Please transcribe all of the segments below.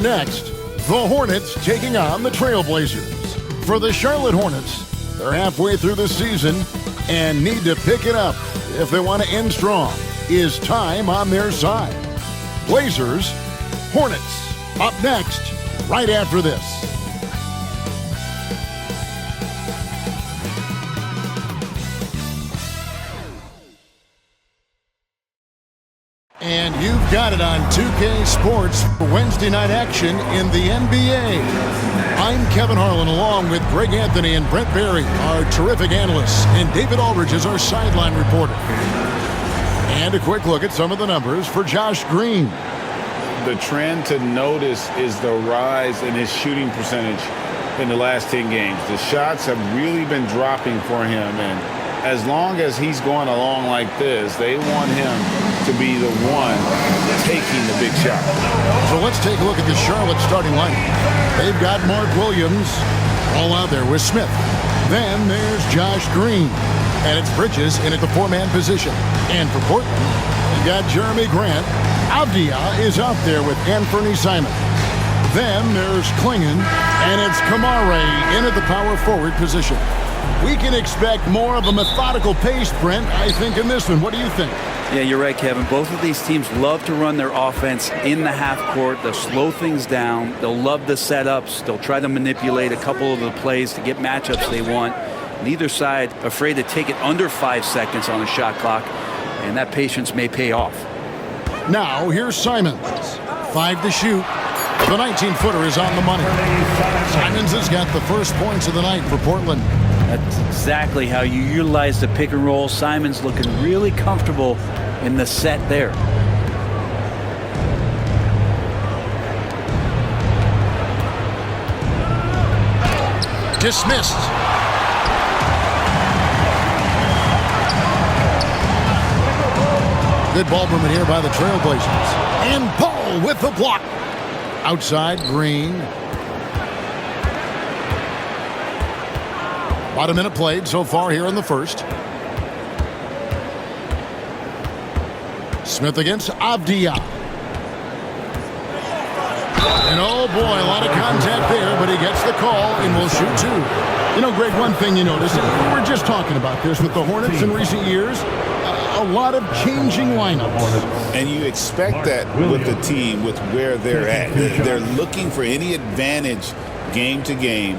next, the Hornets taking on the Trailblazers. For the Charlotte Hornets, they're halfway through the season and need to pick it up if they want to end strong. Is time on their side? Blazers, Hornets, up next, right after this. And you've got it on 2K Sports for Wednesday night action in the NBA. I'm Kevin Harlan along with Greg Anthony and Brent Barry, our terrific analysts, and David Aldridge is our sideline reporter. And a quick look at some of the numbers for Josh Green. The trend to notice is the rise in his shooting percentage in the last 10 games. The shots have really been dropping for him, and as long as he's going along like this, they want him to be the one taking the big shot. So let's take a look at the Charlotte starting lineup. They've got Mark Williams all out there with Smith. Then there's Josh Green. And it's Bridges in at the four-man position. And for Portland, you got Jeremy Grant. Avdia is out there with Anthony Simons. Then there's Klingon. And it's Kamare in at the power forward position. We can expect more of a methodical pace, Brent, I think, in this one. What do you think? Yeah, you're right, Kevin. Both of these teams love to run their offense in the half court. They'll slow things down. They'll love the setups. They'll try to manipulate a couple of the plays to get matchups they want. Neither side afraid to take it under 5 seconds on the shot clock, and that patience may pay off. Now, here's Simons. 5 to shoot. The 19-footer is on the money. Simons has got the first points of the night for Portland. That's exactly how you utilize the pick and roll. Simons looking really comfortable in the set there. Dismissed. Good ball movement here by the Trailblazers. And Paul with the block. Outside, Green. About a minute played so far here in the first. Smith against Avdia. And oh boy, a lot of contact there, but he gets the call and will shoot two. You know, Greg, one thing you notice, we were just talking about this with the Hornets in recent years, a lot of changing lineups. And you expect that with the team, with where they're at. They're looking for any advantage game to game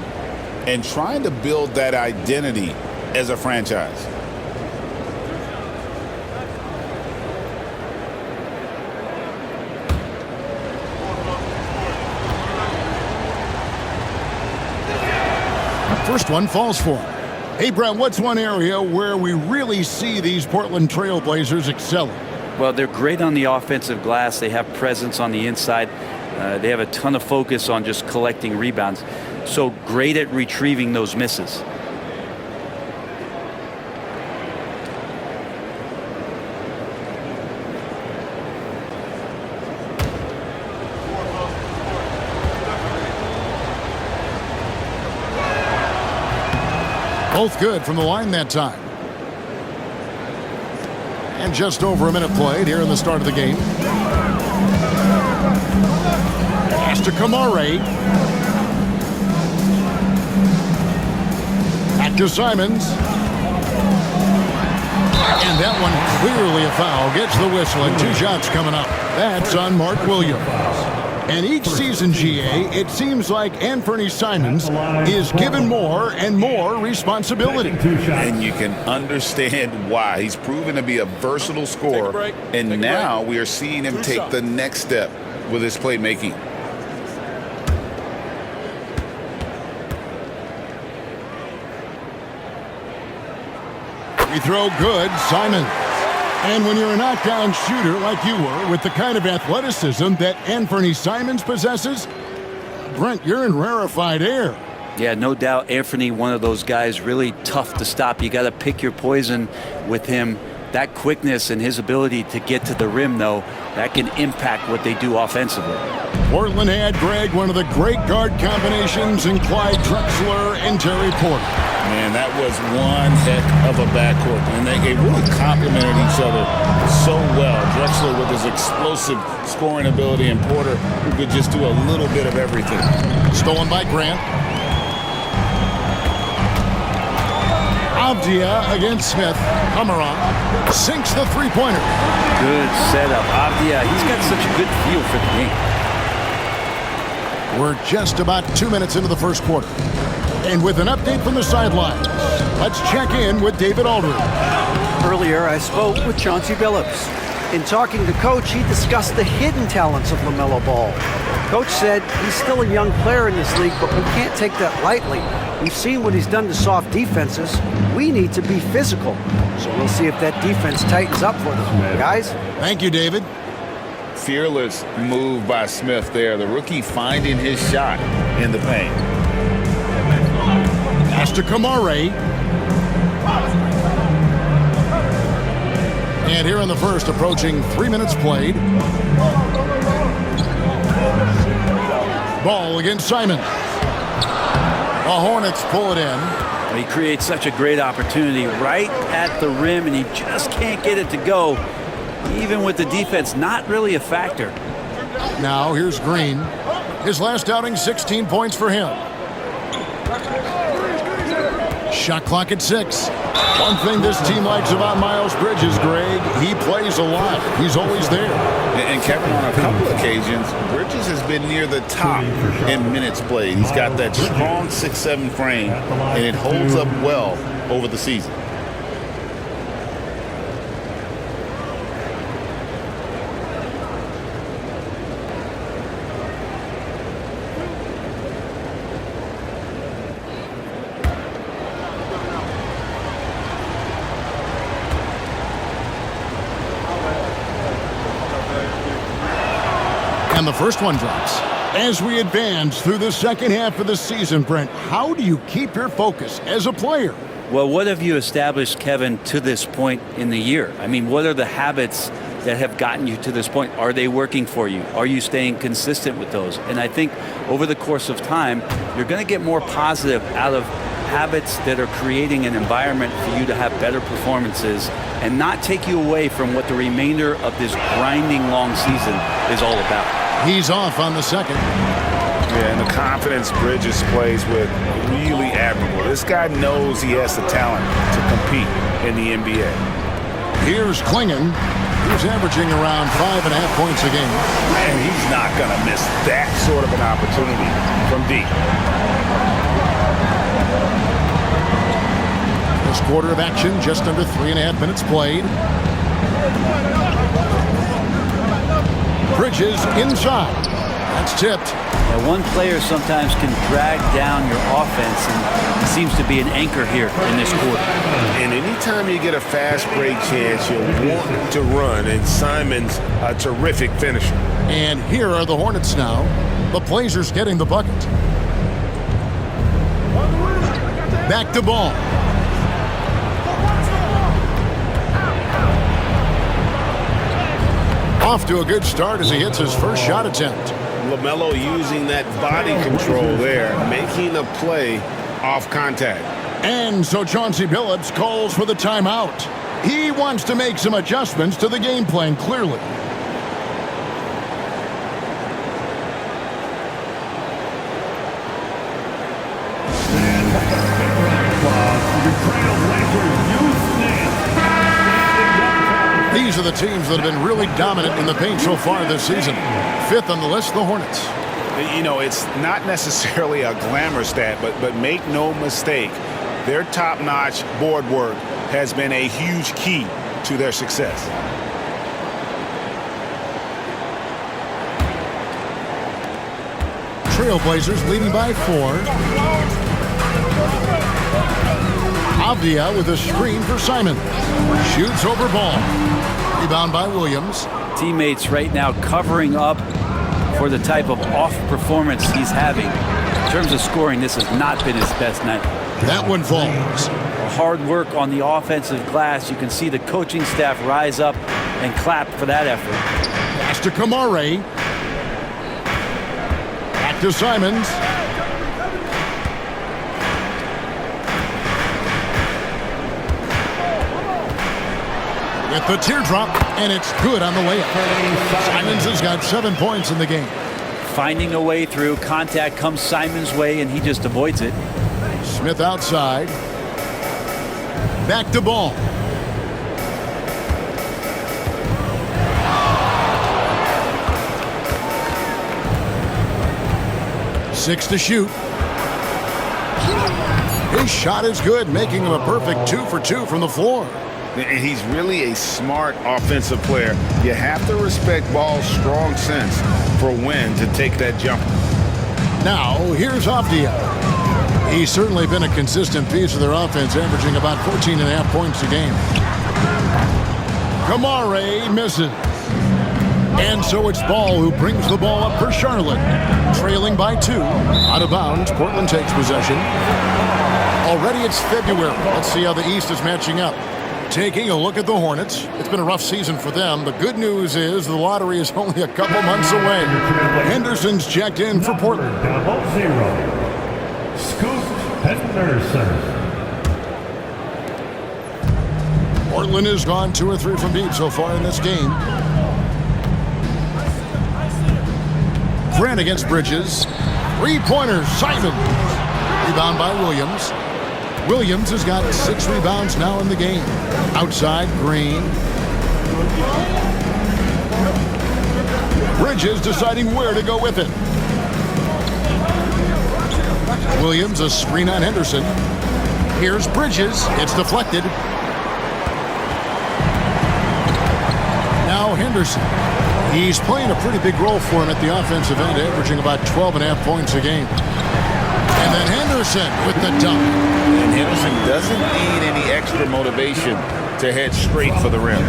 and trying to build that identity as a franchise. First one falls for him. Hey, Brent, what's one area where we really see these Portland Trailblazers excelling? Well, they're great on the offensive glass. They have presence on the inside. They have a ton of focus on just collecting rebounds. So great at retrieving those misses. Both good from the line that time. And just over a minute played here in the start of the game. Pass to Kamare. Back to Simons. And that one clearly a foul. Gets the whistle and 2 shots coming up. That's on Mark Williams. And each season, GA, it seems like Anthony Simons is given more and more responsibility. And you can understand why. He's proven to be a versatile scorer. And now we are seeing him take the next step with his playmaking. We throw good, Simons. And when you're a knockdown shooter like you were, with the kind of athleticism that Anthony Simons possesses, Brent, you're in rarefied air. Yeah, no doubt. Anthony, one of those guys really tough to stop. You got to pick your poison with him That quickness and his ability to get to the rim, though, that can impact what they do offensively. Portland had, Greg, one of the great guard combinations in Clyde Drexler and Terry Porter. Man, that was one heck of a backcourt. And they really complemented each other so well. Drexler with his explosive scoring ability and Porter who could just do a little bit of everything. Stolen by Grant. Avdia against Smith. Hammeron sinks the three-pointer. Good setup. Avdia, he's got such a good feel for the game. We're just about 2 minutes into the first quarter. And with an update from the sidelines, let's check in with David Aldridge. Earlier, I spoke with Chauncey Billups. In talking to Coach, he discussed the hidden talents of LaMelo Ball. Coach said he's still a young player in this league, but we can't take that lightly. We've seen what he's done to soft defenses. We need to be physical. So we'll see if that defense tightens up for them. Guys? Thank you, David. Fearless move by Smith there. The rookie finding his shot in the paint. Pass to Kamare. And here in the first, approaching 3 minutes played. Ball against Simon. The Hornets pull it in. He creates such a great opportunity right at the rim, and he just can't get it to go. Even with the defense not really a factor. Now here's Green. His last outing, 16 points for him. Shot clock at 6. One thing this team likes about Miles Bridges, Greg, he plays a lot. He's always there. And Kevin, on a couple occasions, Bridges has been near the top in minutes played. He's got that strong 6'7" frame, and it holds up well over the season. And the first one drops. As we advance through the second half of the season, Brent, how do you keep your focus as a player? Well, what have you established, Kevin, to this point in the year? I mean, what are the habits that have gotten you to this point? Are they working for you? Are you staying consistent with those? And I think over the course of time, you're going to get more positive out of habits that are creating an environment for you to have better performances and not take you away from what the remainder of this grinding long season is all about. He's off on the second. Yeah, and the confidence Bridges plays with, really admirable. This guy knows he has the talent to compete in the NBA. Here's Klingon. He's averaging around 5.5 points a game. Man, he's not going to miss that sort of an opportunity from deep. First quarter of action, just under 3.5 minutes played. Bridges inside. That's tipped. Now, one player sometimes can drag down your offense, and he seems to be an anchor here in this quarter. And anytime you get a fast break chance, you'll want to run, and Simon's a terrific finisher. And here are the Hornets now. The Blazers getting the bucket. Back to Ball. Off to a good start as he hits his first shot attempt. LaMelo using that body control there, making a play off contact. And so Chauncey Billups calls for the timeout. He wants to make some adjustments to the game plan, clearly. These are the teams that have been really dominant in the paint so far this season. Fifth on the list, the Hornets. You know, it's not necessarily a glamour stat, but make no mistake, their top-notch board work has been a huge key to their success. Trailblazers leading by 4. Avdia with a screen for Simon. Shoots over Ball. Rebound by Williams. Teammates right now covering up for the type of off performance he's having. In terms of scoring, this has not been his best night. That one falls. hard work on the offensive glass. You can see the coaching staff rise up and clap for that effort. Pass to Kamare. Back to Simons. With the teardrop, and it's good on the layup. Simons has got 7 points in the game. Finding a way through. Contact comes Simon's way, and he just avoids it. Smith outside. Back to Ball. Six to shoot. His shot is good, making him a perfect 2 for 2 from the floor. And he's really a smart offensive player. You have to respect Ball's strong sense for when to take that jump. Now, here's Avdia. He's certainly been a consistent piece of their offense, averaging about 14.5 points a game. Kamare misses. And so it's Ball who brings the ball up for Charlotte. Trailing by 2. Out of bounds, Portland takes possession. Already it's February. Let's see how the East is matching up. Taking a look at the Hornets. It's been a rough season for them. The good news is the lottery is only a couple months away. Henderson's checked in for Portland. Scoot Henderson. Portland has gone 2 or 3 from deep so far in this game. Grant against Bridges. 3-pointer, Simon. Rebound by Williams. Williams has got 6 rebounds now in the game. Outside, Green. Bridges deciding where to go with it. Williams, a screen on Henderson. Here's Bridges. It's deflected. Now Henderson. He's playing a pretty big role for him at the offensive end, averaging about 12.5 points a game. And then Henderson with the dunk. And Henderson doesn't need any extra motivation to head straight for the rim.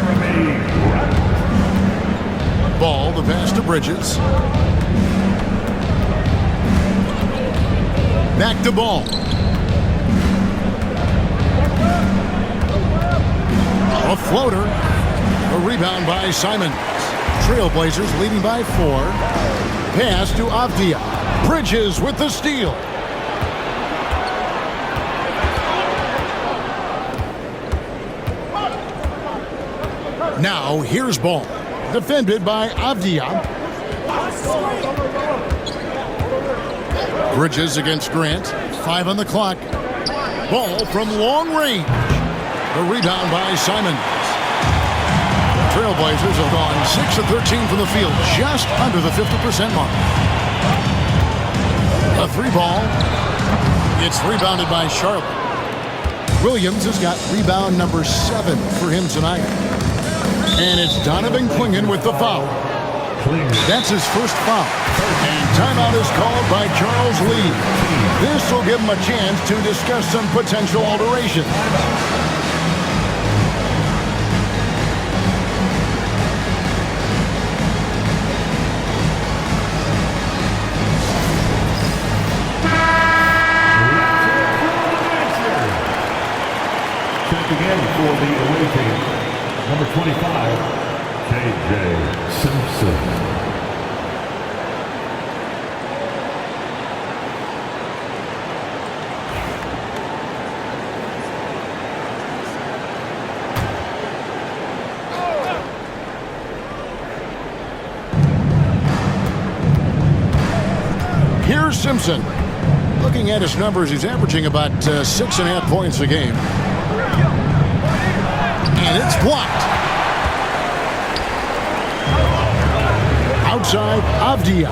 Ball, the pass to Bridges. Back to Ball. A floater. A rebound by Simons. Trailblazers leading by 4. Pass to Avdia. Bridges with the steal. Now here's Ball. Defended by Avdia. Bridges against Grant. 5 on the clock. Ball from long range. The rebound by Simons. Trailblazers have gone 6 of 13 from the field, just under the 50% mark. A 3-ball. It's rebounded by Charlotte. Williams has got rebound number 7 for him tonight. And it's Donovan Clingan with the foul. That's his first foul. And timeout is called by Charles Lee. This will give him a chance to discuss some potential alteration. Check again for the away team. Number 25, J.J. Simpson. Here's Simpson. Looking at his numbers, he's averaging about 6.5 points a game. And it's blocked. Outside, Avdia.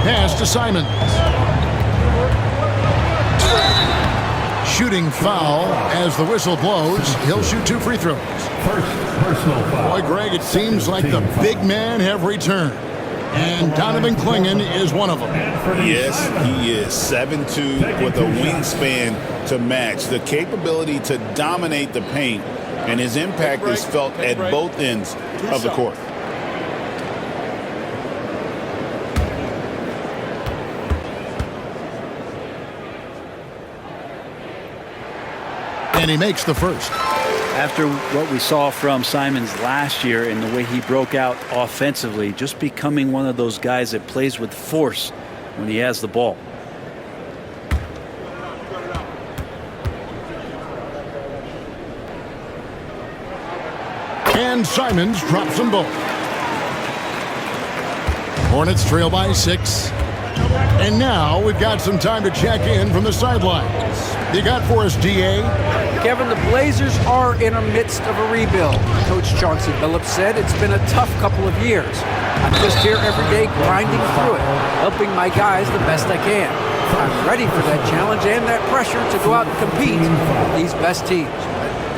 Pass to Simons. Shooting foul as the whistle blows. He'll shoot 2 free throws. First personal foul. Boy, Greg, it seems like the big men have returned. And Donovan Clingan is one of them. Yes, he is 7'2" with a wingspan to match. The capability to dominate the paint, and his impact is felt at both ends of the court. And he makes the first. After what we saw from Simons last year and the way he broke out offensively, just becoming one of those guys that plays with force when he has the ball. And Simons drops them both. Hornets trail by 6. And now we've got some time to check in from the sidelines. You got for us, DA? Kevin, the Blazers are in the midst of a rebuild. Coach Chauncey Billups said it's been a tough couple of years. I'm just here every day grinding through it, helping my guys the best I can. I'm ready for that challenge and that pressure to go out and compete with these best teams.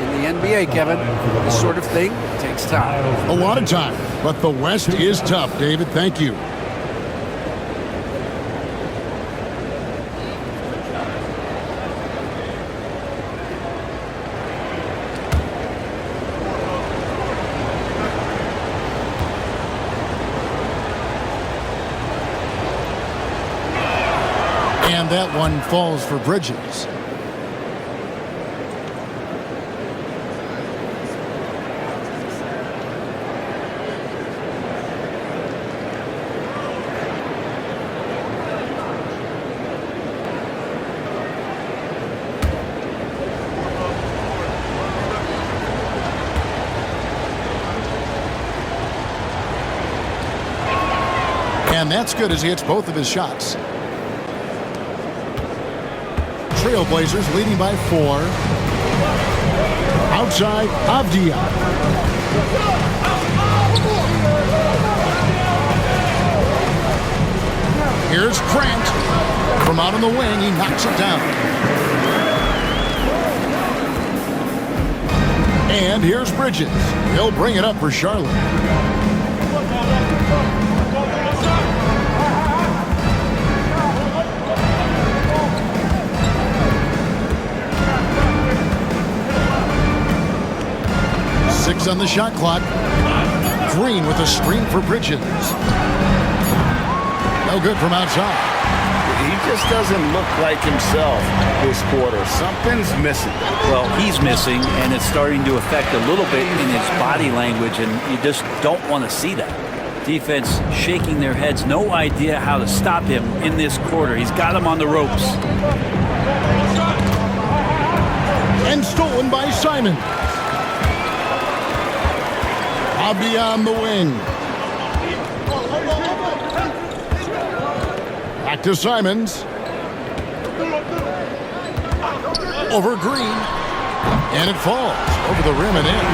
In the NBA, Kevin, this sort of thing takes time. A lot of time, but the West is tough, David. Thank you. And that one falls for Bridges. And that's good as he hits both of his shots. Trailblazers leading by 4. Outside, Avdia. Here's Grant. From out on the wing, he knocks it down. And here's Bridges. He'll bring it up for Charlotte. On the shot clock. Green with a screen for Bridges. No good from outside. He just doesn't look like himself this quarter. Something's missing. Well, he's missing, and it's starting to affect a little bit in his body language, and you just don't want to see that. Defense shaking their heads, no idea how to stop him in this quarter. He's got him on the ropes. And stolen by Simon. Beyond the wing. Back to Simons. Over Green. And it falls over the rim and in.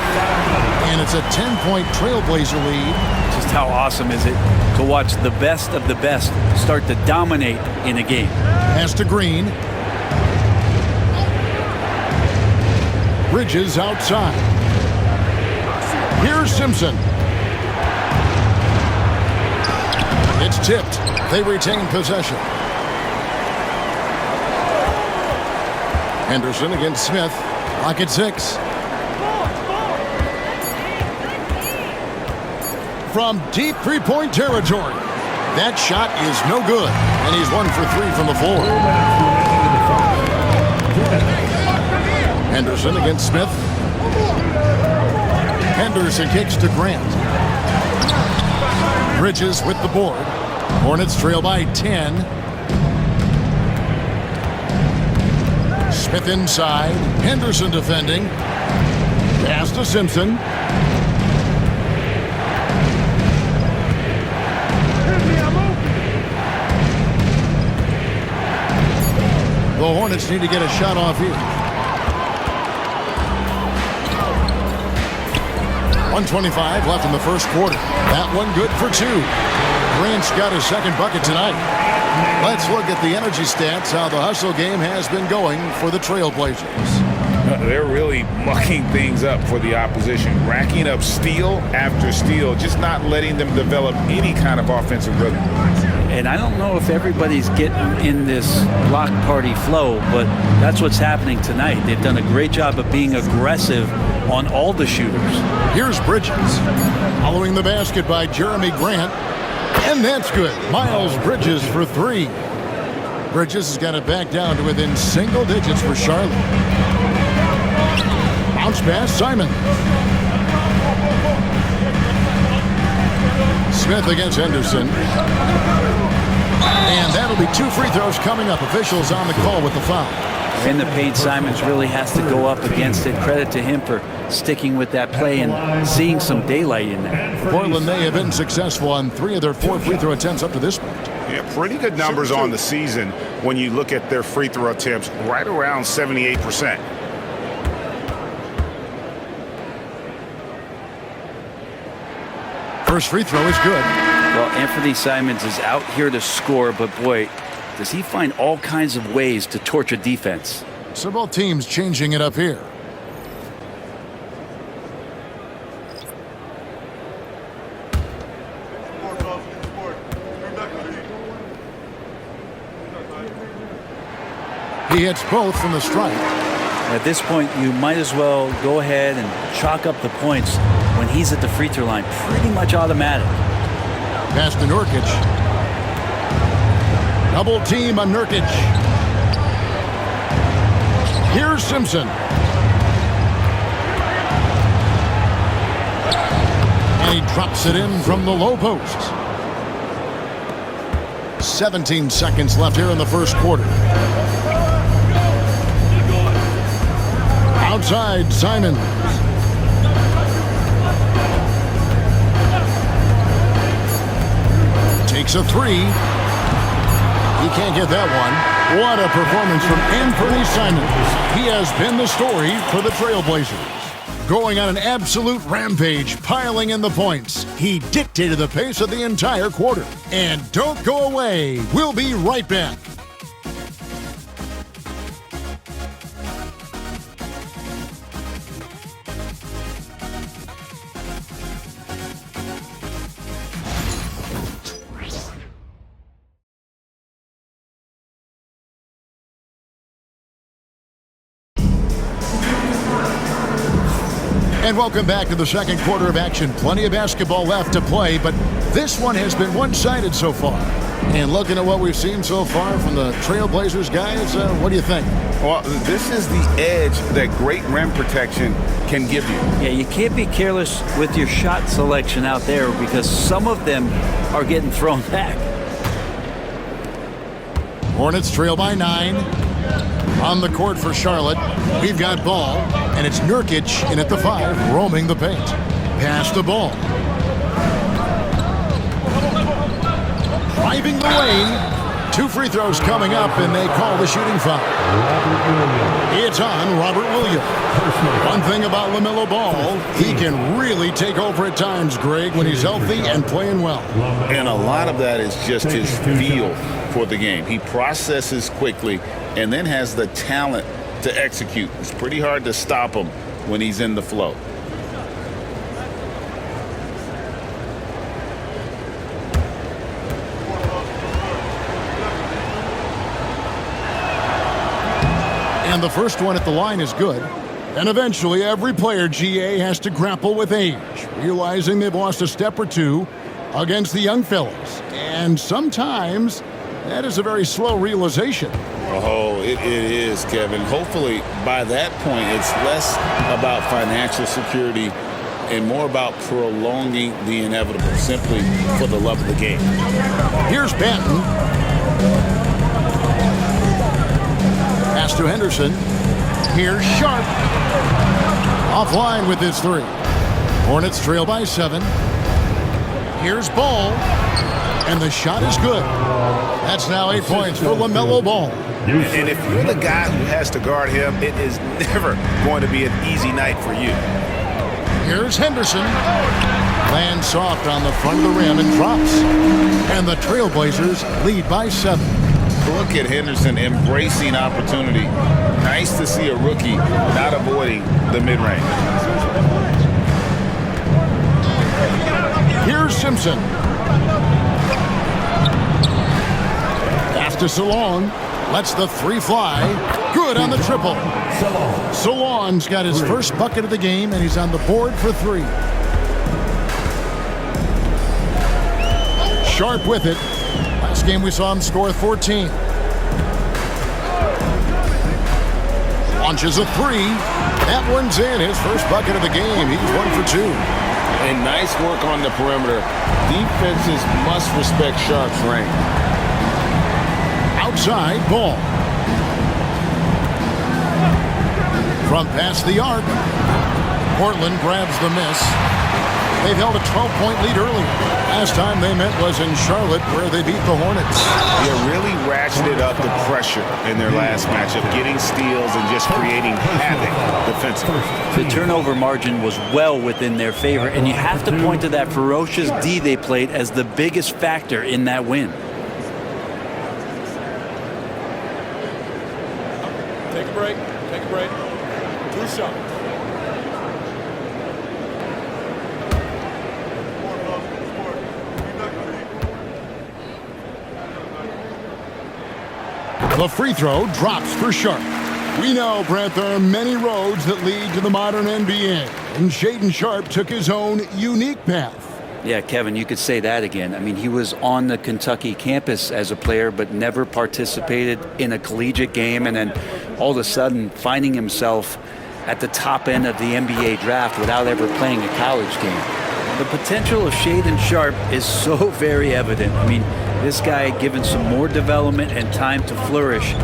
And it's a 10-point Trailblazer lead. Just how awesome is it to watch the best of the best start to dominate in a game. Pass to Green. Bridges outside. Here's Simpson. It's tipped. They retain possession. Henderson against Smith. Lock at 6. From deep three-point territory. That shot is no good. And he's 1 for 3 from the floor. Henderson against Smith. Henderson kicks to Grant. Bridges with the board. Hornets trail by 10. Smith inside. Henderson defending. Pass to Simpson. The Hornets need to get a shot off here. 1:25 left in the first quarter. That one good for 2. Grant's got his second bucket tonight. Let's look at the energy stats, how the hustle game has been going for the Trailblazers. They're really mucking things up for the opposition, racking up steal after steal, just not letting them develop any kind of offensive rhythm. And I don't know if everybody's getting in this block party flow, but that's what's happening tonight. They've done a great job of being aggressive on all the shooters. Here's Bridges. Following the basket by Jeremy Grant. And that's good. Miles Bridges for 3. Bridges has got it back down to within single digits for Charlotte. Bounce pass, Simon. Smith against Henderson. And that'll be 2 free throws coming up. Officials on the call with the foul. In the paint, Simons really has to go up against it. Credit to him for sticking with that play and seeing some daylight in there. Portland, they have been successful on 3 of their 4 free throw attempts up to this point. Yeah, pretty good numbers on the season when you look at their free throw attempts, right around 78%. First free throw is good. Well, Anthony Simons is out here to score, but boy, does he find all kinds of ways to torture defense. So both teams changing it up here. He hits both from the stripe. At this point, you might as well go ahead and chalk up the points when he's at the free throw line. Pretty much automatic. Pass to Nurkic. Double team on Nurkic. Here's Simpson. And he drops it in from the low post. 17 seconds left here in the first quarter. Outside, Simons. Takes a 3. He can't get that one. What a performance from Anthony Simons. He has been the story for the Trailblazers. Going on an absolute rampage, piling in the points. He dictated the pace of the entire quarter. And don't go away. We'll be right back. And welcome back to the second quarter of action. Plenty of basketball left to play, but this one has been one-sided so far. And looking at what we've seen so far from the Trailblazers guys, what do you think? Well, this is the edge that great rim protection can give you. Yeah, you can't be careless with your shot selection out there because some of them are getting thrown back. Hornets trail by 9. On the court for Charlotte, we've got ball, and it's Nurkic in at the 5, roaming the paint. Pass the ball. Driving the lane. 2 free throws coming up, and they call the shooting foul. It's on Robert Williams. One thing about LaMelo Ball, he can really take over at times, Greg, when he's healthy and playing well. And a lot of that is just his feel for the game. He processes quickly and then has the talent to execute. It's pretty hard to stop him when he's in the flow. And the first one at the line is good. And eventually every player, GA, has to grapple with age, realizing they've lost a step or two against the young fellas. And sometimes that is a very slow realization. Oh, it is, Kevin. Hopefully by that point it's less about financial security and more about prolonging the inevitable, simply for the love of the game. Here's Banton. Pass to Henderson. Here's Sharp. Offline with his 3. Hornets trail by 7. Here's Ball. And the shot is good. That's now 8 points for LaMelo Ball. And if you're the guy who has to guard him, it is never going to be an easy night for you. Here's Henderson. Lands soft on the front of the rim and drops. And the Trailblazers lead by 7. Look at Henderson embracing opportunity. Nice to see a rookie not avoiding the mid-range. Here's Simpson. Pass to Salon. Lets the 3 fly. Good on the triple. Salon's got his first bucket of the game, and he's on the board for 3. Sharp with it. Last game we saw him score 14. Launches a 3. That one's in. His first bucket of the game. He's 1 for 2. And nice work on the perimeter. Defenses must respect Sharp's range. Outside Ball. From past the arc. Portland grabs the miss. They've held a 12-point lead earlier. Last time they met was in Charlotte, where they beat the Hornets. They really ratcheted up the pressure in their last matchup, getting steals and just creating havoc defensively. The turnover margin was well within their favor, and you have to point to that ferocious D they played as the biggest factor in that win. Take a break. Take a break. 2 shots. The free throw drops for Sharp. We know, Brent, there are many roads that lead to the modern NBA, and Shaedon Sharp took his own unique path. Yeah, Kevin, you could say that again. I mean, he was on the Kentucky campus as a player, but never participated in a collegiate game, and then all of a sudden finding himself at the top end of the NBA draft without ever playing a college game. The potential of Shaedon Sharp is so very evident. I mean, this guy, given some more development and time to flourish,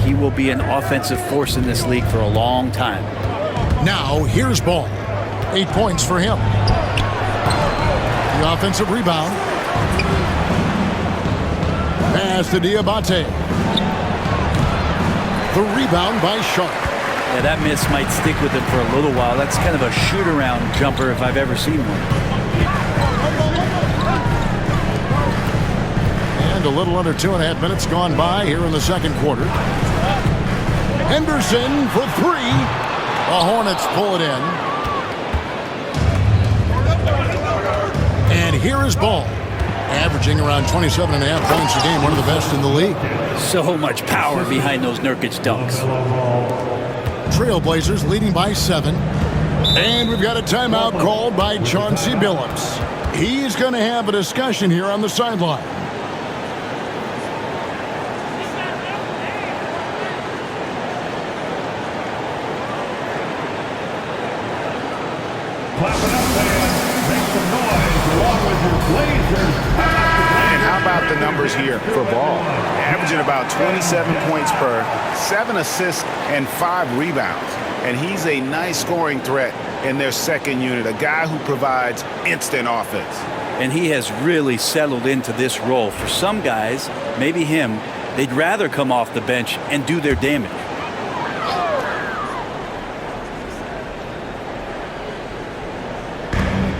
he will be an offensive force in this league for a long time. Now, here's Ball. 8 points for him. The offensive rebound. Pass to Diabate. The rebound by Sharp. Yeah, that miss might stick with him for a little while. That's kind of a shoot-around jumper if I've ever seen one. A little under 2.5 minutes gone by here in the second quarter. Henderson for 3. The Hornets pull it in. And here is Ball, averaging around 27.5 points a game, one of the best in the league. So much power behind those Nurkic dunks. Trailblazers leading by 7. And we've got a timeout called by Chauncey Billups. He's going to have a discussion here on the sideline. Clap it up, man. Make some noise along with your Blazers. And how about the numbers here for Ball? Averaging about 27 points per, 7 assists, and 5 rebounds. And he's a nice scoring threat in their second unit, a guy who provides instant offense. And he has really settled into this role. For some guys, maybe him, they'd rather come off the bench and do their damage.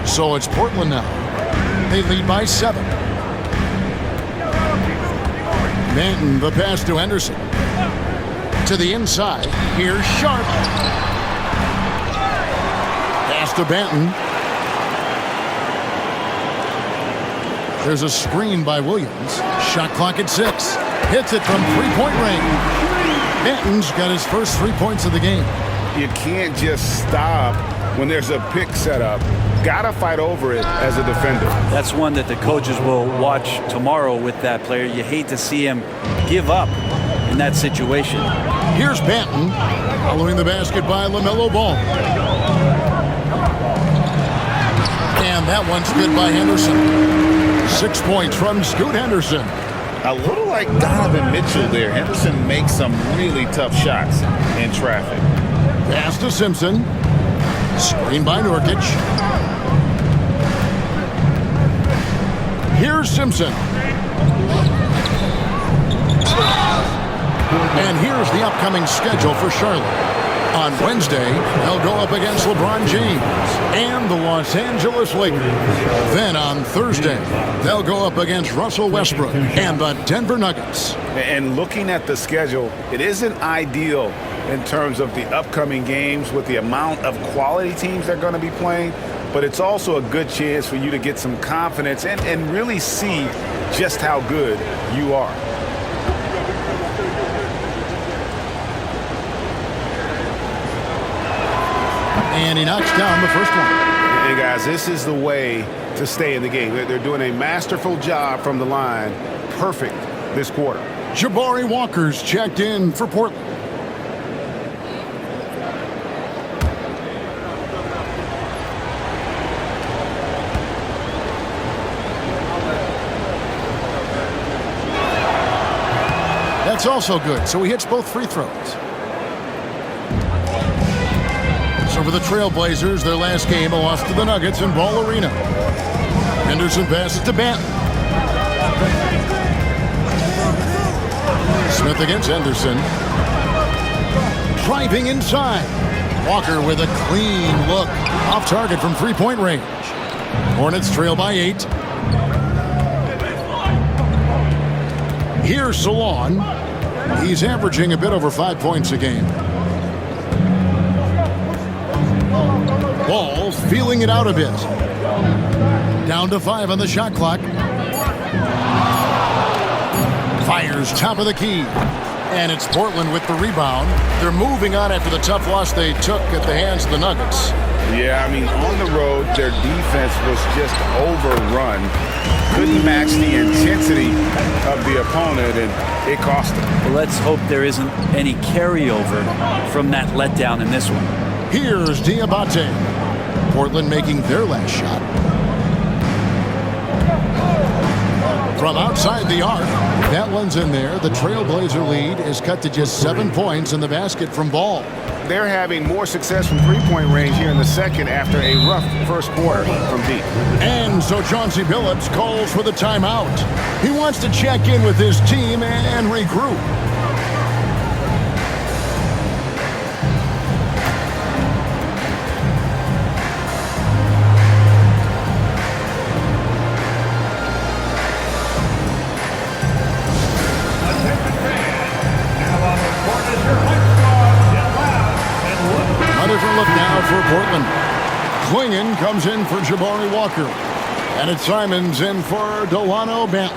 So it's Portland now. They lead by 7. Manton, the pass to Henderson. To the inside. Here's Sharp. Pass to Banton. There's a screen by Williams. Shot clock at 6. Hits it from 3-point range. Banton's got his first 3 points of the game. You can't just stop when there's a pick set up. Gotta fight over it as a defender. That's one that the coaches will watch tomorrow with that player. You hate to see him give up in that situation. Here's Banton, following the basket by LaMelo Ball. And that one's good by Henderson. 6 points from Scoot Henderson. A little like Donovan Mitchell there. Henderson makes some really tough shots in traffic. Pass to Simpson. Screen by Nurkic. Here's Simpson. And here's the upcoming schedule for Charlotte. On Wednesday, they'll go up against LeBron James and the Los Angeles Lakers. Then on Thursday, they'll go up against Russell Westbrook and the Denver Nuggets. And looking at the schedule, it isn't ideal in terms of the upcoming games with the amount of quality teams they're going to be playing, but it's also a good chance for you to get some confidence and really see just how good you are. And he knocks down the first one. Hey, guys, this is the way to stay in the game. They're doing a masterful job from the line. Perfect this quarter. Jabari Walker's checked in for Portland. That's also good, so he hits both free throws. So for the Trailblazers, their last game, a loss to the Nuggets in Ball Arena. Henderson passes to Banton. Smith against Henderson. Driving inside. Walker with a clean look. Off target from three-point range. Hornets trail by 8. Here's Salon. He's averaging a bit over 5 points a game. Ball feeling it out a bit. Down to 5 on the shot clock. Fires top of the key. And it's Portland with the rebound. They're moving on after the tough loss they took at the hands of the Nuggets. Yeah, I mean, on the road, their defense was just overrun. Couldn't match the intensity of the opponent, and it cost them. Well, let's hope there isn't any carryover from that letdown in this one. Here's Diabate. Portland making their last shot. From outside the arc, that one's in there. The Trailblazer lead is cut to just 7 points in the basket from Ball. They're having more success from three-point range here in the second after a rough first quarter from deep. And so Chauncey Billups calls for the timeout. He wants to check in with his team and regroup. Look now for Portland. Klingon comes in for Jabari Walker. And it's Simons in for Delano Banton.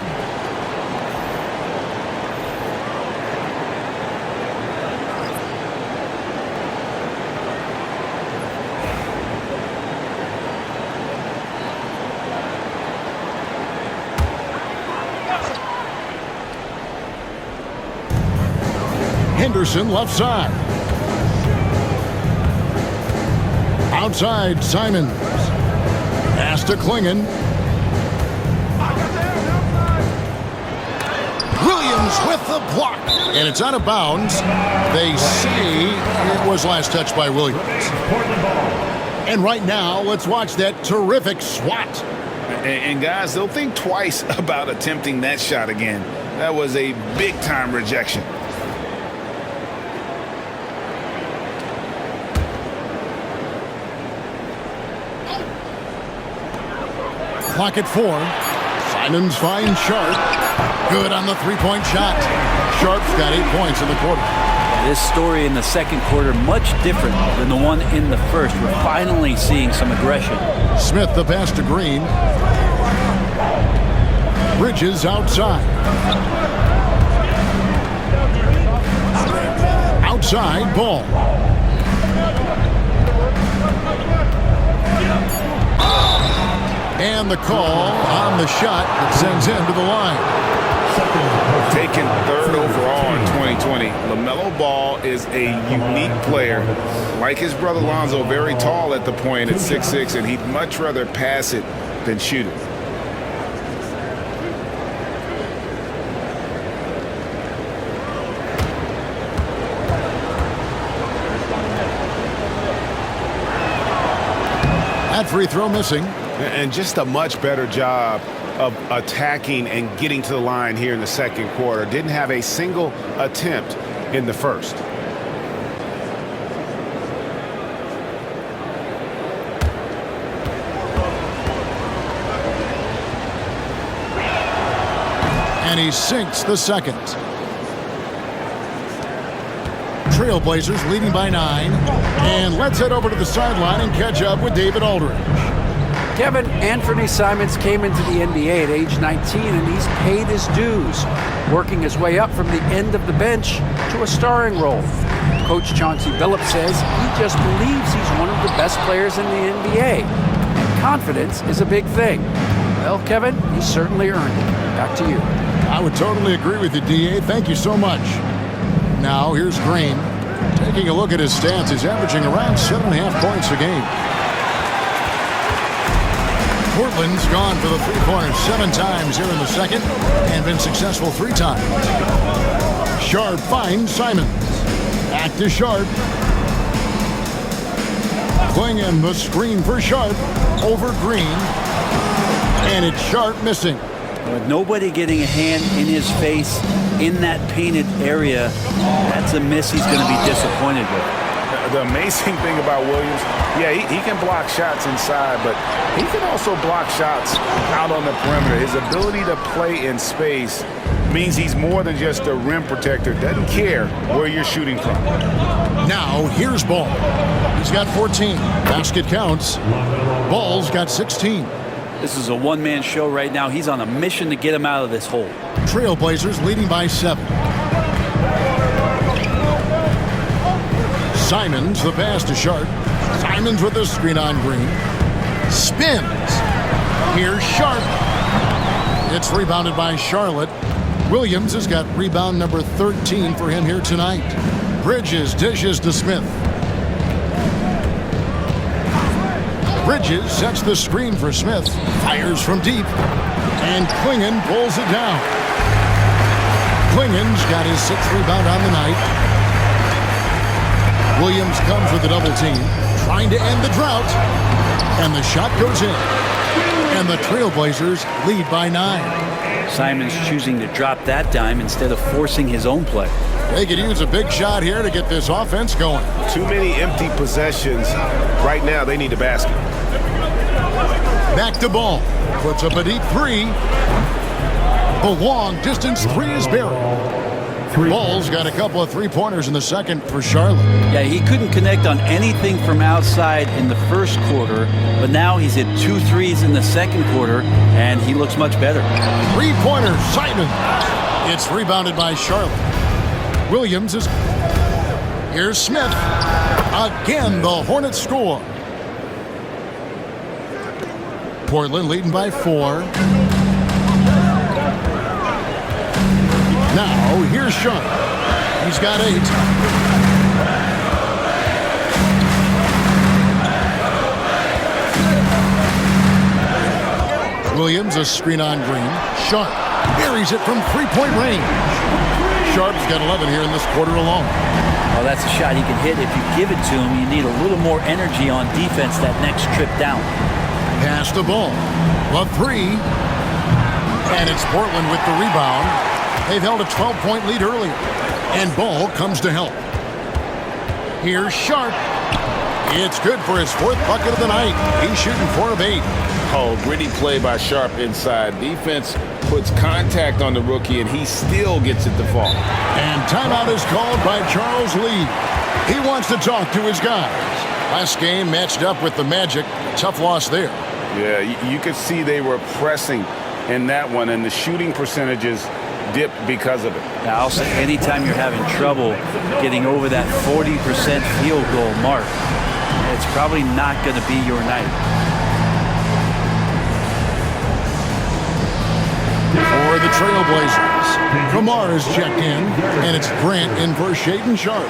Henderson left side. Outside, Simons. Pass to Klingon. Williams with the block. And it's out of bounds. They say it was last touched by Williams. And right now, let's watch that terrific swat. And guys, they'll think twice about attempting that shot again. That was a big-time rejection. Clock at 4. Simons finds Sharp. Good on the three-point shot. Sharp's got 8 points in the quarter. This story in the second quarter much different than the one in the first. We're finally seeing some aggression. Smith the pass to Green. Bridges outside. Outside Ball. And the call on the shot that sends him to the line. Taken third overall in 2020, LaMelo Ball is a unique player. Like his brother Lonzo, very tall at the point at 6'6", and he'd much rather pass it than shoot it. That free throw missing. And just a much better job of attacking and getting to the line here in the second quarter. Didn't have a single attempt in the first. And he sinks the second. Trailblazers leading by 9. And let's head over to the sideline and catch up with David Aldridge. Kevin, Anthony Simons came into the NBA at age 19, and he's paid his dues, working his way up from the end of the bench to a starring role. Coach Chauncey Billups says he just believes he's one of the best players in the NBA, and confidence is a big thing. Well, Kevin, he certainly earned it. Back to you. I would totally agree with you, D.A. Thank you so much. Now, here's Green. Taking a look at his stats, he's averaging around 7.5 points a game. Portland's gone for the three-pointer 7 times here in the second and been successful 3 times. Sharp finds Simons. Back to Sharp. Klingon the screen for Sharp. Over Green. And it's Sharp missing. With nobody getting a hand in his face in that painted area, that's a miss he's going to be disappointed with. The amazing thing about Williams, yeah, he can block shots inside, but he can also block shots out on the perimeter. His ability to play in space means he's more than just a rim protector. Doesn't care where you're shooting from. Now, here's Ball. He's got 14. Basket counts. Ball's got 16. This is a one-man show right now. He's on a mission to get him out of this hole. Trailblazers leading by 7. Simons, the pass to Sharp. Simons with the screen on Green. Spins. Here's Sharp. It's rebounded by Charlotte. Williams has got rebound number 13 for him here tonight. Bridges dishes to Smith. Bridges sets the screen for Smith. Fires from deep. And Klingon pulls it down. Klingon's got his 6th rebound on the night. Williams comes with a double team, trying to end the drought. And the shot goes in. And the Trailblazers lead by 9. Simons choosing to drop that dime instead of forcing his own play. They could use a big shot here to get this offense going. Too many empty possessions. Right now, they need a basket. Back to Ball. Puts up a deep 3. The long distance 3 is buried. Ball's got a couple of 3-pointers in the second for Charlotte. Yeah, he couldn't connect on anything from outside in the first quarter, but now he's hit 2 threes in the second quarter, and he looks much better. 3-pointer, Simon. It's rebounded by Charlotte. Williams is... Here's Smith. Again, the Hornets score. Portland leading by 4. Now, here's Sharp. He's got 8. Williams, a screen on Green. Sharp buries it from 3-point range. Sharp's got 11 here in this quarter alone. Well, that's a shot he can hit. If you give it to him, you need a little more energy on defense that next trip down. Pass the Ball. A 3. And it's Portland with the rebound. They've held a 12-point lead earlier. And Ball comes to help. Here's Sharp. It's good for his 4th bucket of the night. He's shooting 4 of 8. Oh, gritty play by Sharp inside. Defense puts contact on the rookie, and he still gets it to fall. And timeout is called by Charles Lee. He wants to talk to his guys. Last game matched up with the Magic. Tough loss there. Yeah, you could see they were pressing in that one, and the shooting percentages dipped because of it. Now, I'll say anytime you're having trouble getting over that 40% field goal mark, it's probably not going to be your night. For the Trailblazers, Kamar is checked in, and it's Grant in for Shaedon Sharp.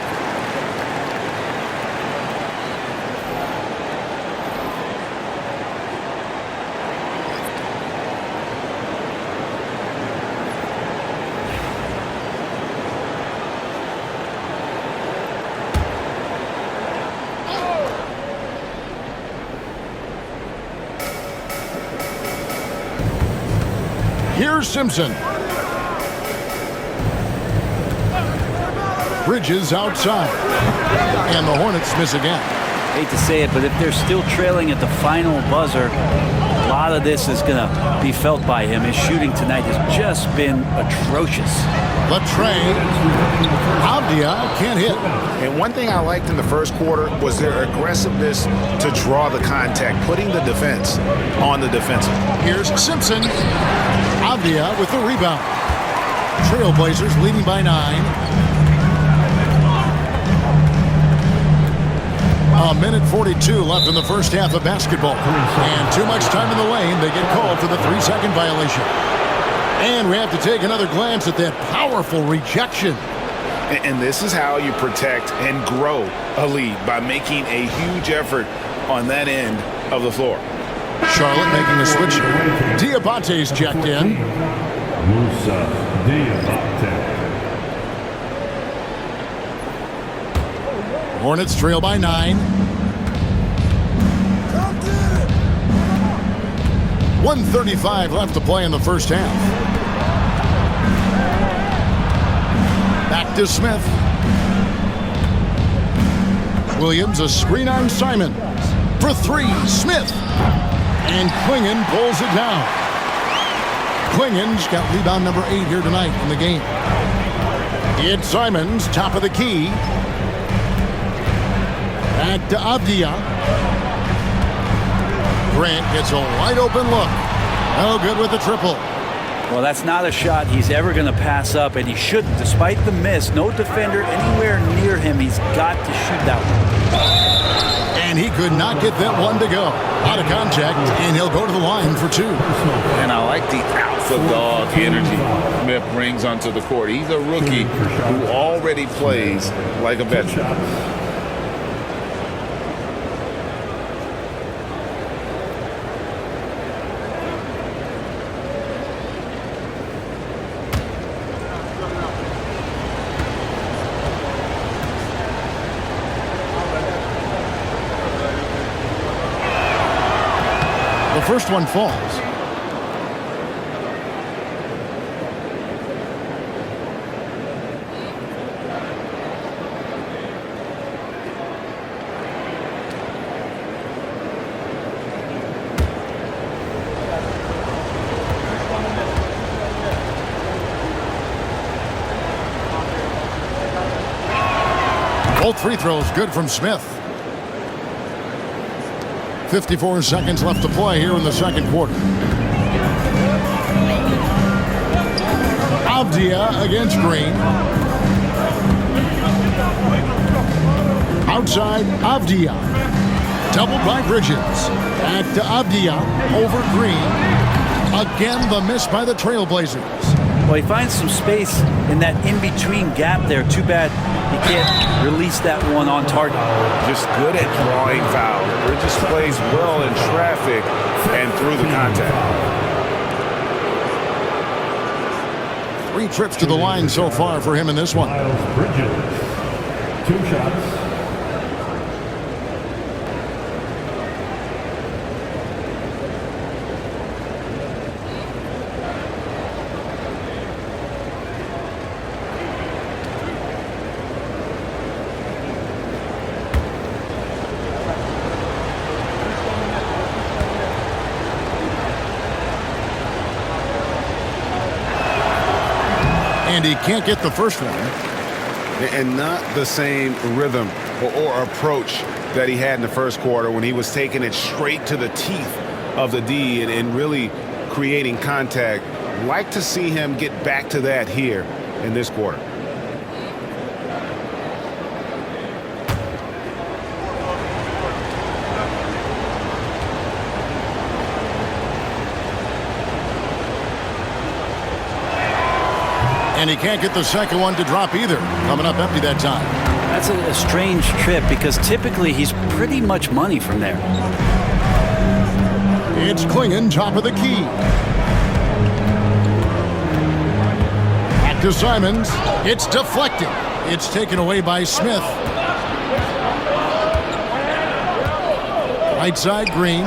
Here's Simpson. Bridges outside. And the Hornets miss again. Hate to say it, but if they're still trailing at the final buzzer, a lot of this is going to be felt by him. His shooting tonight has just been atrocious. Latrey. Avdia can't hit. And one thing I liked in the first quarter was their aggressiveness to draw the contact, putting the defense on the defensive. Here's Simpson. Avdia with the rebound. Trailblazers leading by 9. A minute 42 left in the first half of basketball. And too much time in the lane. They get called for the 3-second violation. And we have to take another glance at that powerful rejection. And this is how you protect and grow a lead, by making a huge effort on that end of the floor. Charlotte making a switch. Diabate's checked in. Musa Diabate. Hornets trail by 9. 1:35 left to play in the first half. Back to Smith. Williams, a screen on Simon. For 3, Smith. And Klingon pulls it down. Klingon's got rebound number 8 here tonight in the game. It's Simons, top of the key. Back to Avdia. Grant gets a wide open look. No good with the triple. Well, that's not a shot he's ever going to pass up, and he shouldn't. Despite the miss, no defender anywhere near him. He's got to shoot that one. And he could not get that one to go. Out of contact, and he'll go to the line for 2. And I like the alpha dog energy Smith brings onto the court. He's a rookie who already plays like a veteran. The first one falls. Both free throws good from Smith. 54 seconds left to play here in the second quarter. Avdia against Green. Outside, Avdia. Doubled by Bridges. Back to Avdia over Green. Again, the miss by the Trailblazers. Well, he finds some space in that in-between gap there. Too bad he can't release that one on target. Just good at drawing fouls. Bridges plays well in traffic and through the contact. 3 trips to the line so far for him in this one. Miles Bridges, 2 shots. And he can't get the first one. And not the same rhythm or approach that he had in the first quarter when he was taking it straight to the teeth of the D and really creating contact. Like to see him get back to that here in this quarter. And he can't get the second one to drop either. Coming up empty that time. That's a strange trip because typically he's pretty much money from there. It's Klingon, top of the key. Back to Simons. It's deflected. It's taken away by Smith. Right side, Green.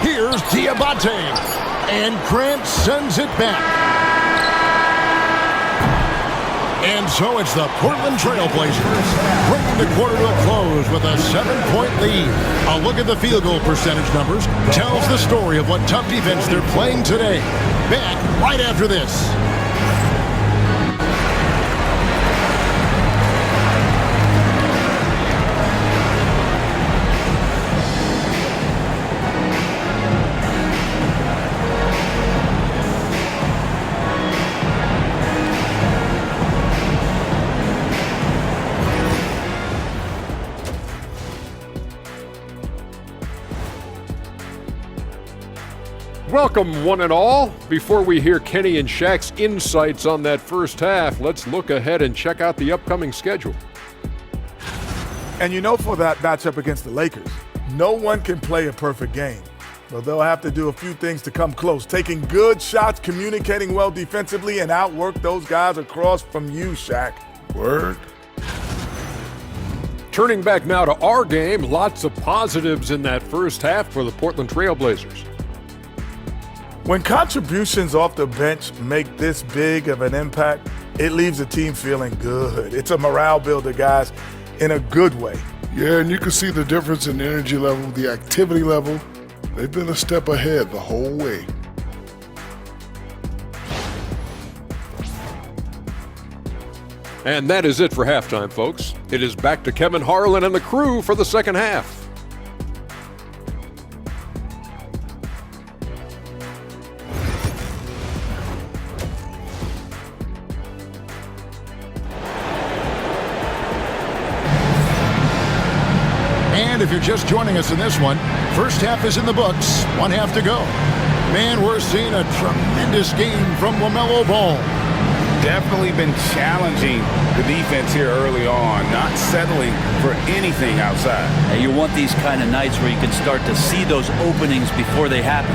Here's Diabate. And Grant sends it back. And so it's the Portland Trailblazers bringing the quarter to a close with a 7-point lead. A look at the field goal percentage numbers tells the story of what tough defense they're playing today. Back right after this. Welcome, one and all. Before we hear Kenny and Shaq's insights on that first half, let's look ahead and check out the upcoming schedule. And you know, for that matchup against the Lakers, no one can play a perfect game. But they'll have to do a few things to come close. Taking good shots, communicating well defensively, and outwork those guys across from you, Shaq. Word. Turning back now to our game, lots of positives in that first half for the Portland Trail Blazers. When contributions off the bench make this big of an impact, it leaves the team feeling good. It's a morale builder, guys, in a good way. Yeah, and you can see the difference in the energy level, the activity level. They've been a step ahead the whole way. And that is it for halftime, folks. It is back to Kevin Harlan and the crew for the second half. And if you're just joining us in this one, first half is in the books, one half to go. Man, we're seeing a tremendous game from LaMelo Ball. Definitely been challenging the defense here early on, not settling for anything outside. And you want these kind of nights where you can start to see those openings before they happen.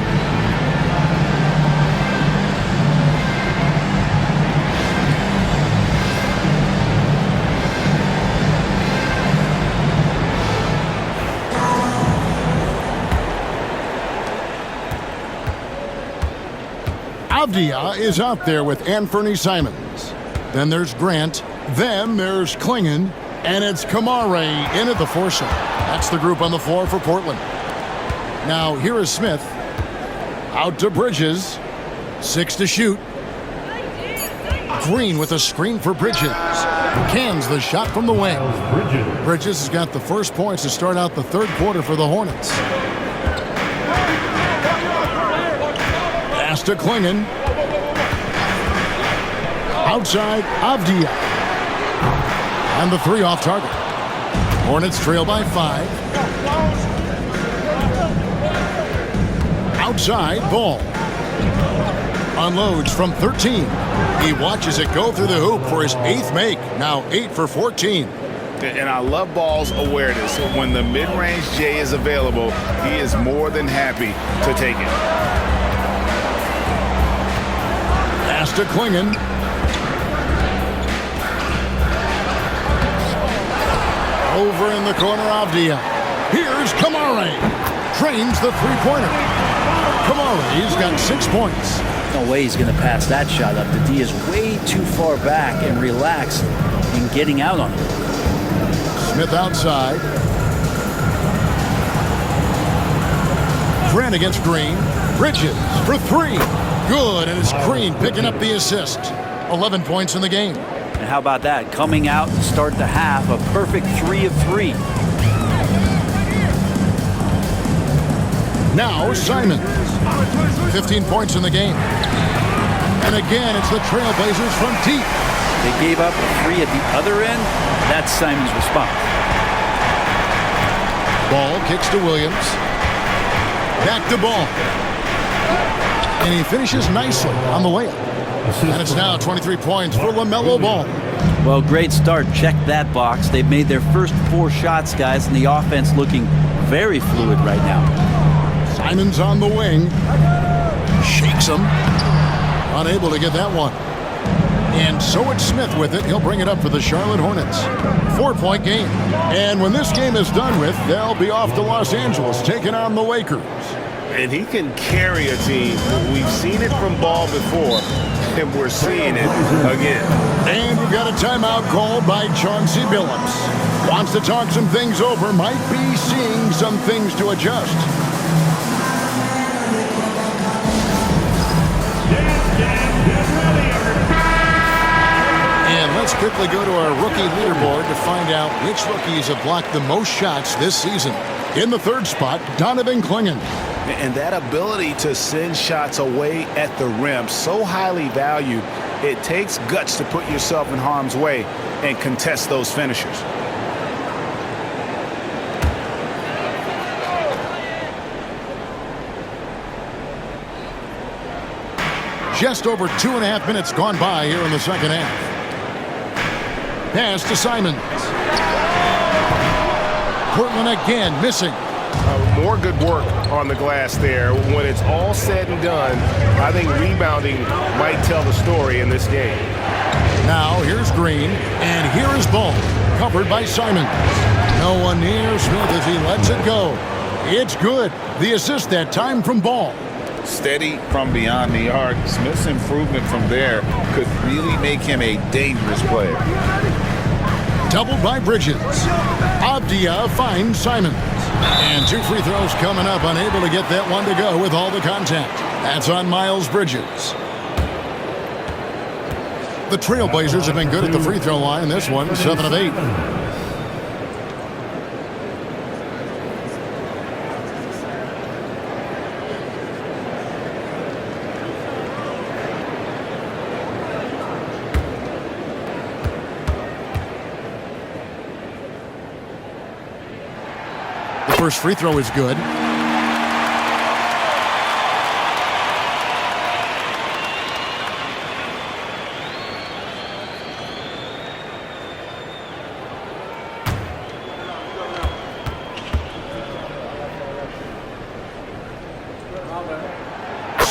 Avdia is out there with Anthony Simons. Then there's Grant. Then there's Klingon. And it's Kamare in at the foursome. That's the group on the floor for Portland. Now here is Smith. Out to Bridges. 6 to shoot. Green with a screen for Bridges. Cans the shot from the wing. Bridges has got the first points to start out the third quarter for the Hornets. Pass to Klingon. Outside, Avdia. And the three off target. Hornets trail by 5. Outside, Ball. Unloads from 13. He watches it go through the hoop for his 8th make. Now 8 for 14. And I love Ball's awareness. When the mid-range J is available, he is more than happy to take it. Pass to Klingon. Over in the corner, Avdia. Here's Kamare. Drains the three-pointer. Kamare's got 6 points. No way he's going to pass that shot up. The D is way too far back and relaxed in getting out on it. Smith outside. Grant against Green. Bridges for 3. Good, and it's Green picking up the assist. 11 points in the game. And how about that? Coming out to start the half, a perfect 3 of 3. Now Simons. 15 points in the game. And again, it's the Trailblazers from deep. They gave up a 3 at the other end. That's Simons' response. Ball kicks to Williams. Back to Ball. And he finishes nicely on the layup. And it's now 23 points for LaMelo Ball. Well, great start. Check that box. They've made their first 4 shots, guys, and the offense looking very fluid right now. Simons on the wing. Shakes him. Unable to get that one. And so it's Smith with it. He'll bring it up for the Charlotte Hornets. 4-point game. And when this game is done with, they'll be off to Los Angeles taking on the Lakers. And he can carry a team. We've seen it from Ball before, and we're seeing it again. And we've got a timeout called by Chauncey Billups. Wants to talk some things over. Might be seeing some things to adjust. And let's quickly go to our rookie leaderboard to find out which rookies have blocked the most shots this season. In the third spot, Donovan Klingon. And that ability to send shots away at the rim, so highly valued, it takes guts to put yourself in harm's way and contest those finishers. Just over 2.5 minutes gone by here in the second half. Pass to Simons. Portland again missing. More good work on the glass there. When it's all said and done, I think rebounding might tell the story in this game. Now here's Green, and here is Ball, covered by Simons. No one near Smith as he lets it go. It's good. The assist that time from Ball. Steady from beyond the arc. Smith's improvement from there could really make him a dangerous player. Doubled by Bridges. Avdia finds Simons. And 2 free throws coming up, unable to get that one to go with all the contact. That's on Miles Bridges. The Trailblazers have been good at the free throw line. This one, 7 of 8. The first free throw is good.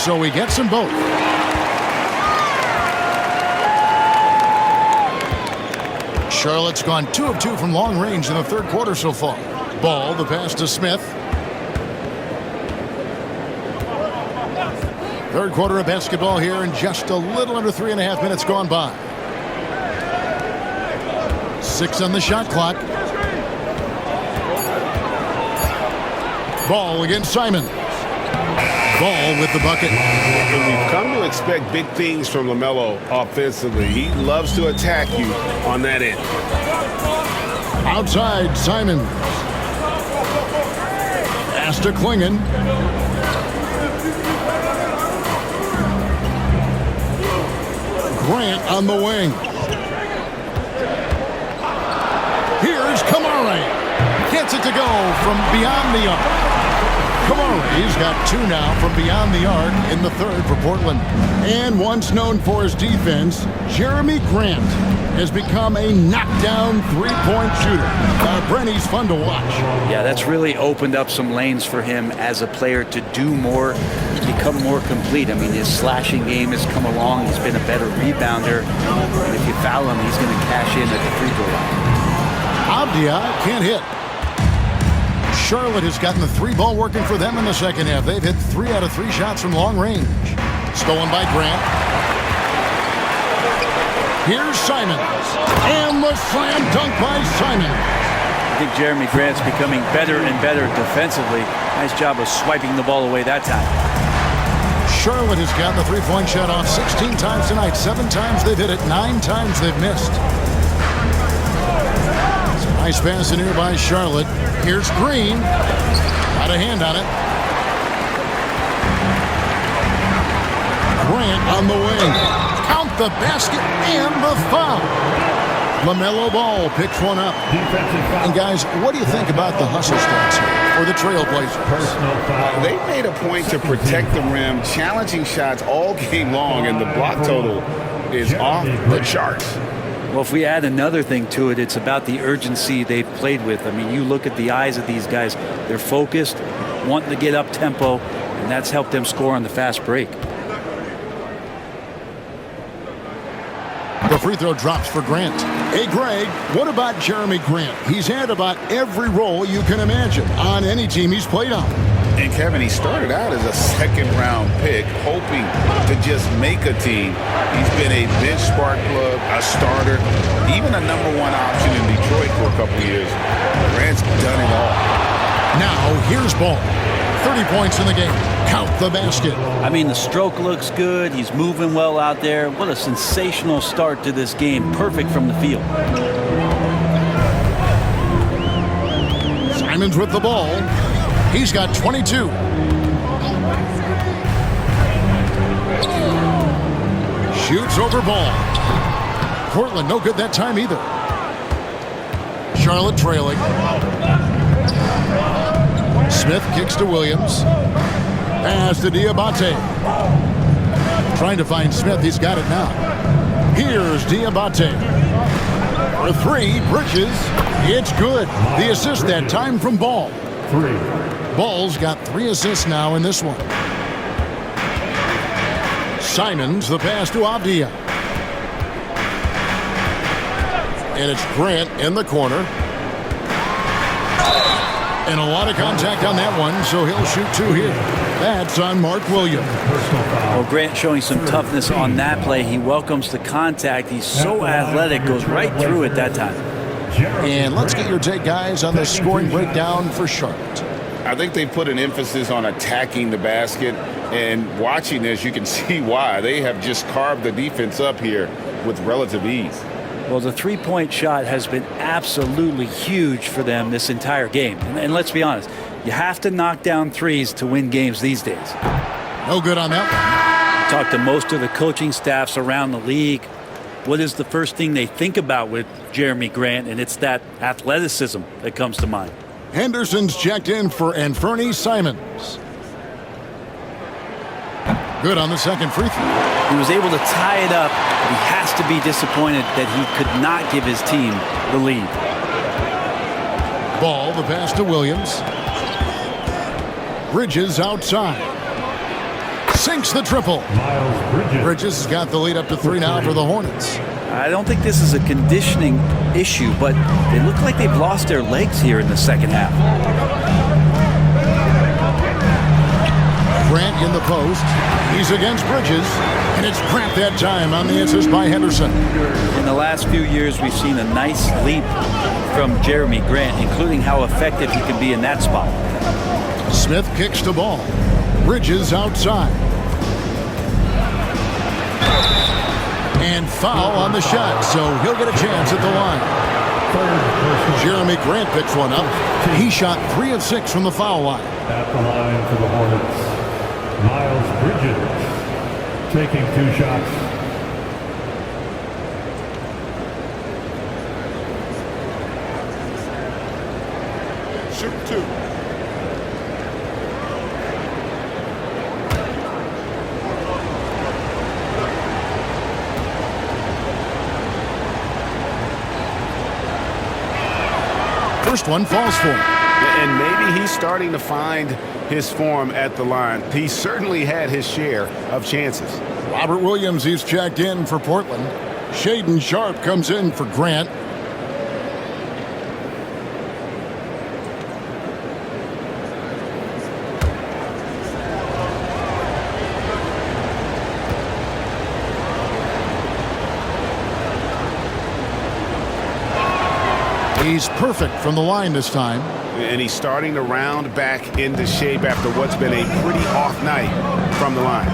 So he gets them both. Charlotte's gone 2 of 2 from long range in the third quarter so far. Ball, the pass to Smith. Third quarter of basketball here, and just a little under 3.5 minutes gone by. 6 on the shot clock. Ball against Simon. Ball with the bucket. And we've come to expect big things from LaMelo offensively. He loves to attack you on that end. Outside, Simon. Pass to Klingon. Grant on the wing. Here's Kamari. Gets it to go from beyond the arc. Kamari's got 2 now from beyond the arc in the third for Portland. And once known for his defense, Jeremy Grant has become a knockdown three-point shooter. Brenny's fun to watch. Yeah, that's really opened up some lanes for him as a player to do more, become more complete. I mean, his slashing game has come along. He's been a better rebounder. And if you foul him, he's going to cash in at the free throw line. Avdia can't hit. Charlotte has gotten the 3 ball working for them in the second half. They've hit 3 out of 3 shots from long range. Stolen by Grant. Here's Simons. And the slam dunk by Simons. I think Jeremy Grant's becoming better and better defensively. Nice job of swiping the ball away that time. Charlotte has gotten the 3-point shot off 16 times tonight. 7 times they've hit it. 9 times they've missed. Nice pass in here by Charlotte. Here's Green. Got a hand on it. Grant on the wing. Count the basket and the foul. LaMelo Ball picks one up. And guys, what do you think about the hustle stats here for the Trailblazers? They made a point to protect the rim, challenging shots all game long, and the block total is off the charts. Well, if we add another thing to it, it's about the urgency they've played with. I mean, you look at the eyes of these guys. They're focused, wanting to get up tempo, and that's helped them score on the fast break. The free throw drops for Grant. Hey, Greg, what about Jeremy Grant? He's had about every role you can imagine on any team he's played on. And Kevin, he started out as a second-round pick, hoping to just make a team. He's been a bench spark plug, a starter, even a #1 option in Detroit for a couple of years. Grant's done it all. Now, here's Ball. 30 points in the game. Count the basket. I mean, the stroke looks good. He's moving well out there. What a sensational start to this game. Perfect from the field. Simons with the ball. He's got 22. Shoots over Ball. Portland no good that time either. Charlotte trailing. Smith kicks to Williams. Pass to Diabate. Trying to find Smith. He's got it now. Here's Diabate. For 3, Bridges. It's good. The assist that time from Ball. 3. Ball's got 3 assists now in this one. Simons, the pass to Avdia. And it's Grant in the corner. And a lot of contact on that one, so he'll shoot 2 here. That's on Mark Williams. Well, Grant showing some toughness on that play. He welcomes the contact. He's so athletic, goes right through it that time. And let's get your take, guys, on the scoring breakdown for Charlotte. I think they put an emphasis on attacking the basket, and watching this, you can see why. They have just carved the defense up here with relative ease. Well, the three-point shot has been absolutely huge for them this entire game. And let's be honest, you have to knock down threes to win games these days. No good on that one. Talk to most of the coaching staffs around the league. What is the first thing they think about with Jeremy Grant? And it's that athleticism that comes to mind. Henderson's checked in for Anferny Simons. Good on the second free throw. He was able to tie it up. He has to be disappointed that he could not give his team the lead. Ball, the pass to Williams. Bridges outside. Sinks the triple. Bridges has got the lead up to 3 now for the Hornets. I don't think this is a conditioning issue, but they look like they've lost their legs here in the second half. Grant in the post. He's against Bridges. And it's Grant that time on the assist by Henderson. In the last few years, we've seen a nice leap from Jeremy Grant, including how effective he can be in that spot. Smith kicks the ball. Bridges outside. And foul on the shot, so he'll get a chance at the line. Jeremy Grant picks one up. He shot 3 of 6 from the foul line. At the line for the Hornets, Miles Bridges taking 2 shots. Shoot 2. First one falls for him. And maybe he's starting to find his form at the line. He certainly had his share of chances. Robert Williams, he's checked in for Portland. Shaden Sharp comes in for Grant. He's perfect from the line this time. And he's starting to round back into shape after what's been a pretty off night from the line.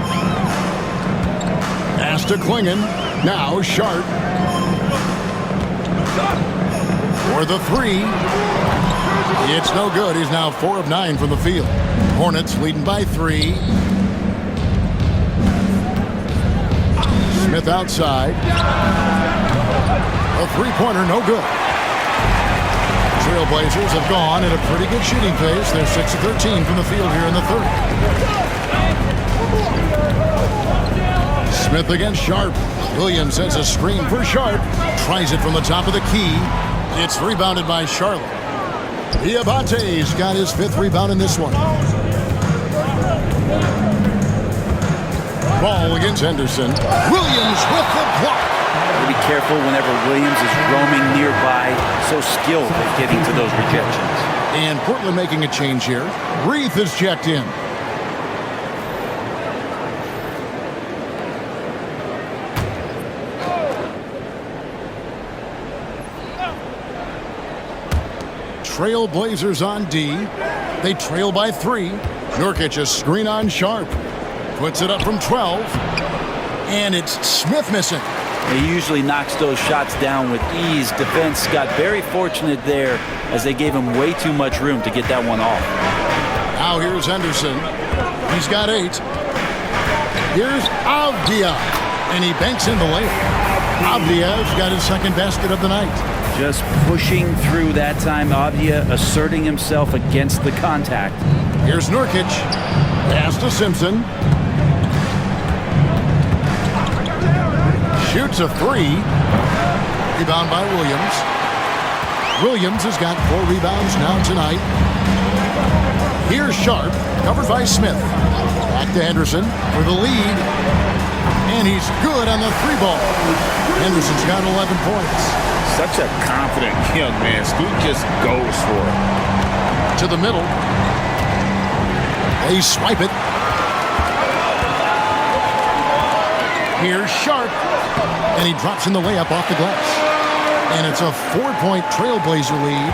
Pass to Klingon. Now Sharp. For the 3. It's no good. He's now 4 of 9 from the field. Hornets leading by 3. Smith outside. A 3-pointer, no good. Trailblazers have gone at a pretty good shooting pace. They're 6 of 13 from the field here in the third. Smith against Sharp. Williams has a screen for Sharp. Tries it from the top of the key. It's rebounded by Charlotte. Diabate's got his 5th rebound in this one. Ball against Henderson. Williams with the block. Be careful whenever Williams is roaming nearby. So skilled at getting to those rejections. And Portland making a change here. Reith is checked in. Trailblazers on D. They trail by 3. Nurkic a screen on Sharp. Puts it up from 12. And it's Smith missing. He usually knocks those shots down with ease. Defense got very fortunate there as they gave him way too much room to get that one off. Now here's Henderson. He's got 8. Here's Avdia. And he banks in the layup. Avdia's got his 2nd basket of the night. Just pushing through that time. Avdia asserting himself against the contact. Here's Nurkic. Pass to Simpson. Shoots a 3. Rebound by Williams. Williams has got 4 rebounds now tonight. Here's Sharp, covered by Smith. Back to Henderson for the lead. And he's good on the 3 ball. Henderson's got 11 points. such a confident young man. Scoot just goes for it. To the middle. They swipe it. Here's Sharp. And he drops in the layup off the glass. And it's a 4-point Trailblazer lead.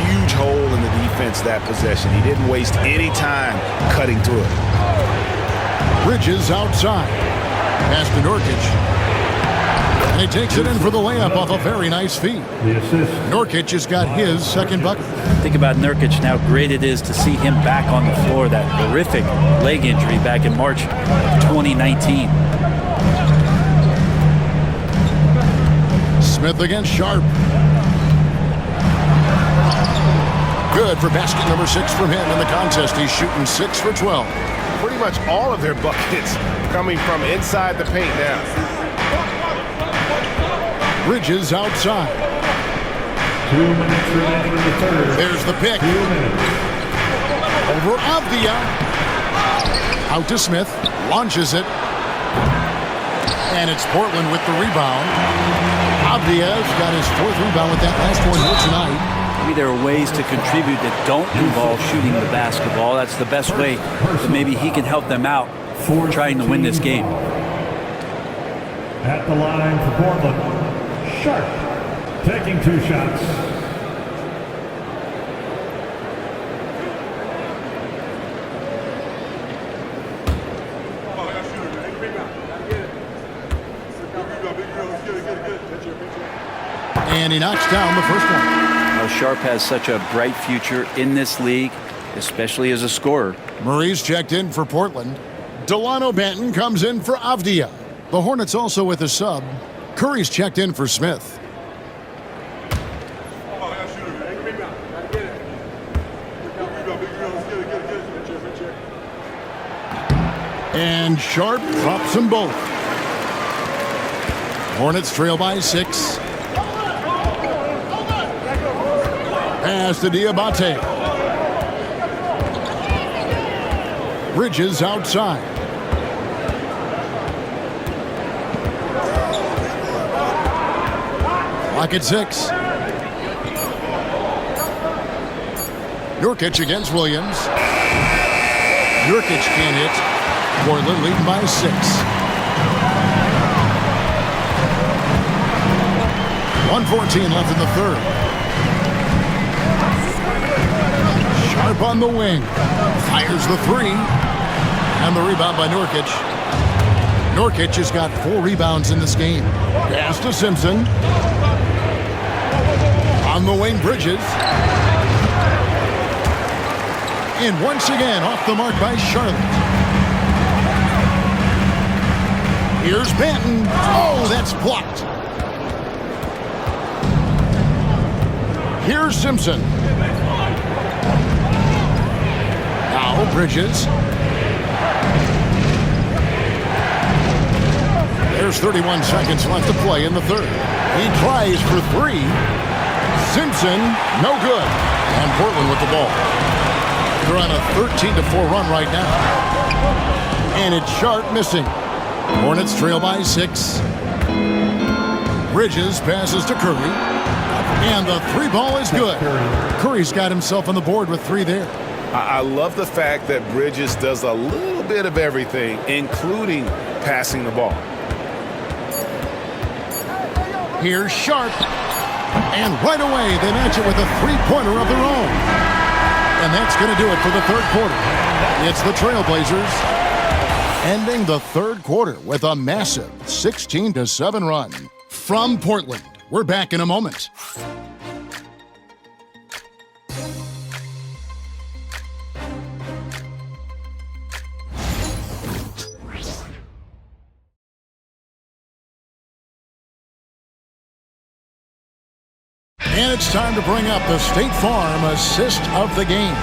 Huge hole in the defense that possession. He didn't waste any time cutting through it. Bridges outside. Pass to Nurkic. And he takes it in for the layup off a very nice feed. The assist. Nurkic has got his second bucket. Think about Nurkic and how great it is to see him back on the floor. That horrific leg injury back in March 2019. Smith against Sharp. Good for basket number 6 from him in the contest. He's shooting 6 for 12. Pretty much all of their buckets coming from inside the paint now. Bridges outside. 2 minutes remaining in the third. There's the pick. 2 minutes. Over Avdia. Out to Smith. Launches it. And it's Portland with the rebound. Avdia's got his 4th rebound with that last one here tonight. Maybe there are ways to contribute that don't involve shooting the basketball. That's the best way that maybe he can help them out trying to win this game. At the line for Portland, Sharp taking 2 shots. And he knocks down the first one. Now Sharp has such a bright future in this league, especially as a scorer. Murray's checked in for Portland. Delano Banton comes in for Avdia. The Hornets also with a sub. Curry's checked in for Smith. And Sharp drops them both. Hornets trail by 6. Pass to Diabate. Bridges outside. Clock at 6. Nurkic against Williams. Nurkic can't hit. Portland leading by 6. 1:14 left in the third. Sharp on the wing. Fires the 3. And the rebound by Nurkic. Nurkic has got 4 rebounds in this game. Pass to Simpson. On the wing, Bridges. And once again, off the mark by Charlotte. Here's Banton. Oh, that's blocked. Here's Simpson. Now Bridges. There's 31 seconds left to play in the third. He tries for 3. Simpson, no good. And Portland with the ball. They're on a 13-4 run right now. And it's Sharp missing. Hornets trail by 6. Bridges passes to Curry. And the 3 ball is good. Curry's got himself on the board with 3 there. I love the fact that Bridges does a little bit of everything, including passing the ball. Here's Sharp. And right away, they match it with a 3-pointer of their own. And that's going to do it for the third quarter. It's the Trailblazers ending the third quarter with a massive 16-7 run. From Portland, we're back in a moment. And it's time to bring up the State Farm assist of the game.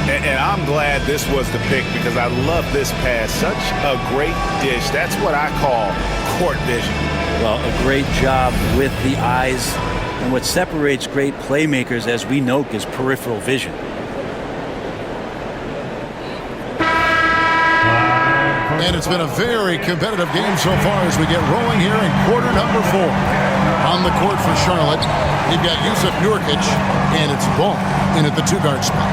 And I'm glad this was the pick because I love this pass. Such a great dish. That's what I call court vision. Well, a great job with the eyes. And what separates great playmakers, as we know, is peripheral vision. And it's been a very competitive game so far as we get rolling here in quarter number 4. On the court for Charlotte, you've got Yusuf Nurkic, and it's Ball in at the 2-guard spot.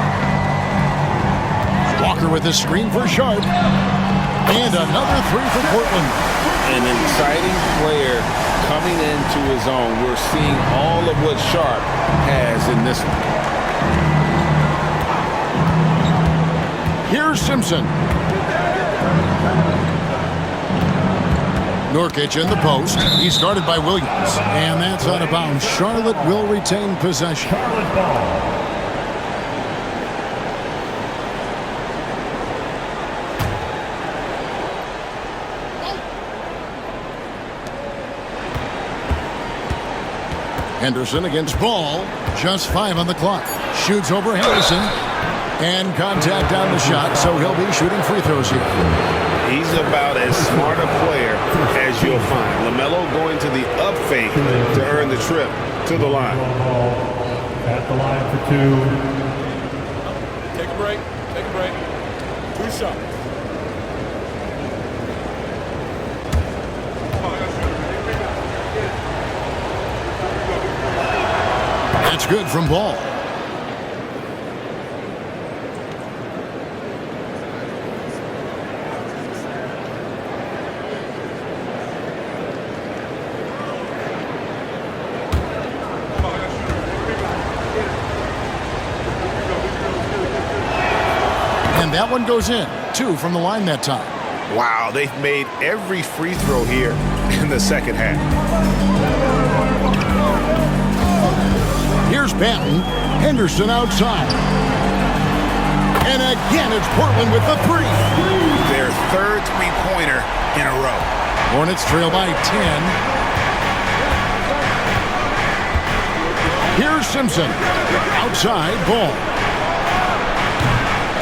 Walker with a screen for Sharp. And another 3 for Portland. An exciting player coming into his own. We're seeing all of what Sharp has in this one. Here's Simpson. Nurkic in the post. He's started by Williams. And that's out of bounds. Charlotte will retain possession. Charlotte ball. Henderson against Ball. Just 5 on the clock. Shoots over Henderson. And contact on the shot, so he'll be shooting free throws here. He's about as smart a player as you'll find. LaMelo going to the up fake to earn the trip to the line. At the line for 2. Take a break. Take a break. 2 shots. That's good from Ball. And that one goes in. 2 from the line that time. Wow, they've made every free throw here in the second half. Here's Banton. Henderson outside. And again, it's Portland with the 3. Their third three-pointer in a row. Hornets trail by 10. Here's Simpson. Outside, Ball.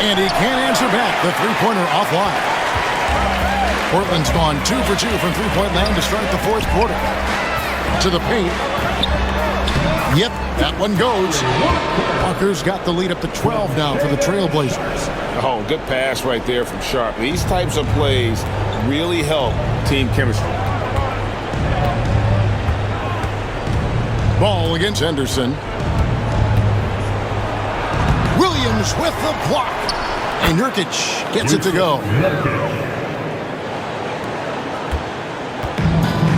And he can't answer back. The 3-pointer offline. Portland's gone 2 for 2 from 3-point land to start the 4th quarter. To the paint. Yep, that one goes. Walker's got the lead up to 12 now for the Trailblazers. Oh, good pass right there from Sharp. These types of plays really help team chemistry. Ball against Henderson. Williams with the block. And Nurkic gets it to go.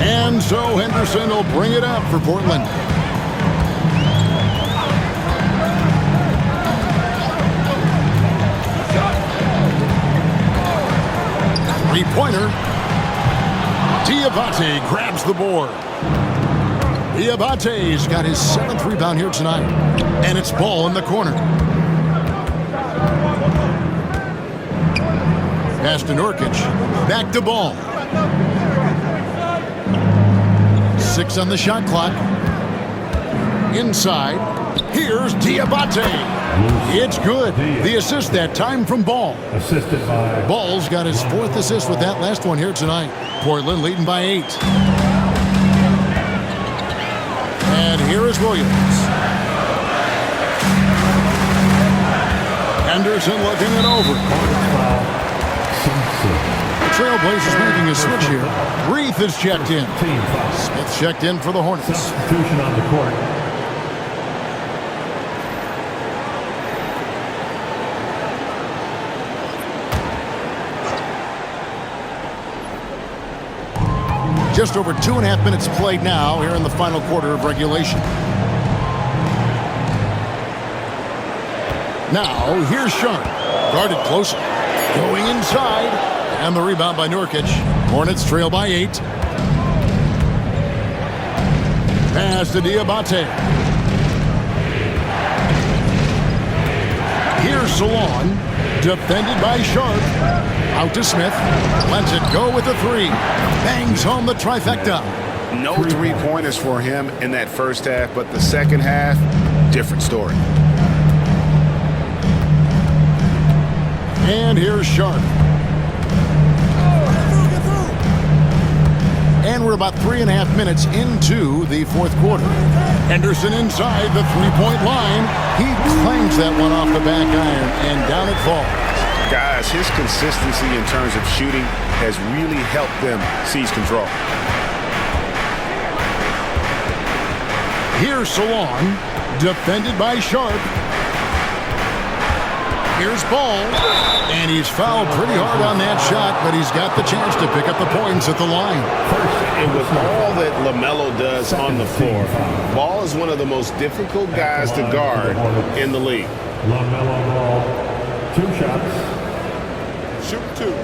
And so Henderson will bring it up for Portland. Three-pointer. Diabate grabs the board. Diabate's got his 7th rebound here tonight. And it's Ball in the corner. Pass to Nurkic. Back to Ball. 6 on the shot clock. Inside. Here's Diabate. It's good. The assist that time from Ball. Assisted by Ball's got his 4th assist with that last one here tonight. Portland leading by 8. And here is Williams. Henderson looking it over. The Trailblazers making a switch here. Reith is checked in. Smith checked in for the Hornets. Substitution on the court. Just over 2.5 minutes played now here in the final quarter of regulation. Now, here's Sharp. Guarded closely. Going inside. And the rebound by Nurkic. Hornets trail by 8. Pass to Diabate. Here's Salon. Defended by Sharp. Out to Smith. Lets it go with a 3. Bangs home the trifecta. No three-pointers for him in that first half, but the second half, different story. And here's Sharp. And we're about 3.5 minutes into the 4th quarter. Henderson inside the 3-point line. He clangs that one off the back iron, and down it falls. Guys, his consistency in terms of shooting has really helped them seize control. Here's Salon, defended by Sharp. Here's Ball, and he's fouled pretty hard on that shot, but he's got the chance to pick up the points at the line. And with all that LaMelo does on the floor, Ball is one of the most difficult guys to guard in the league. LaMelo Ball, 2 shots. Shoot 2.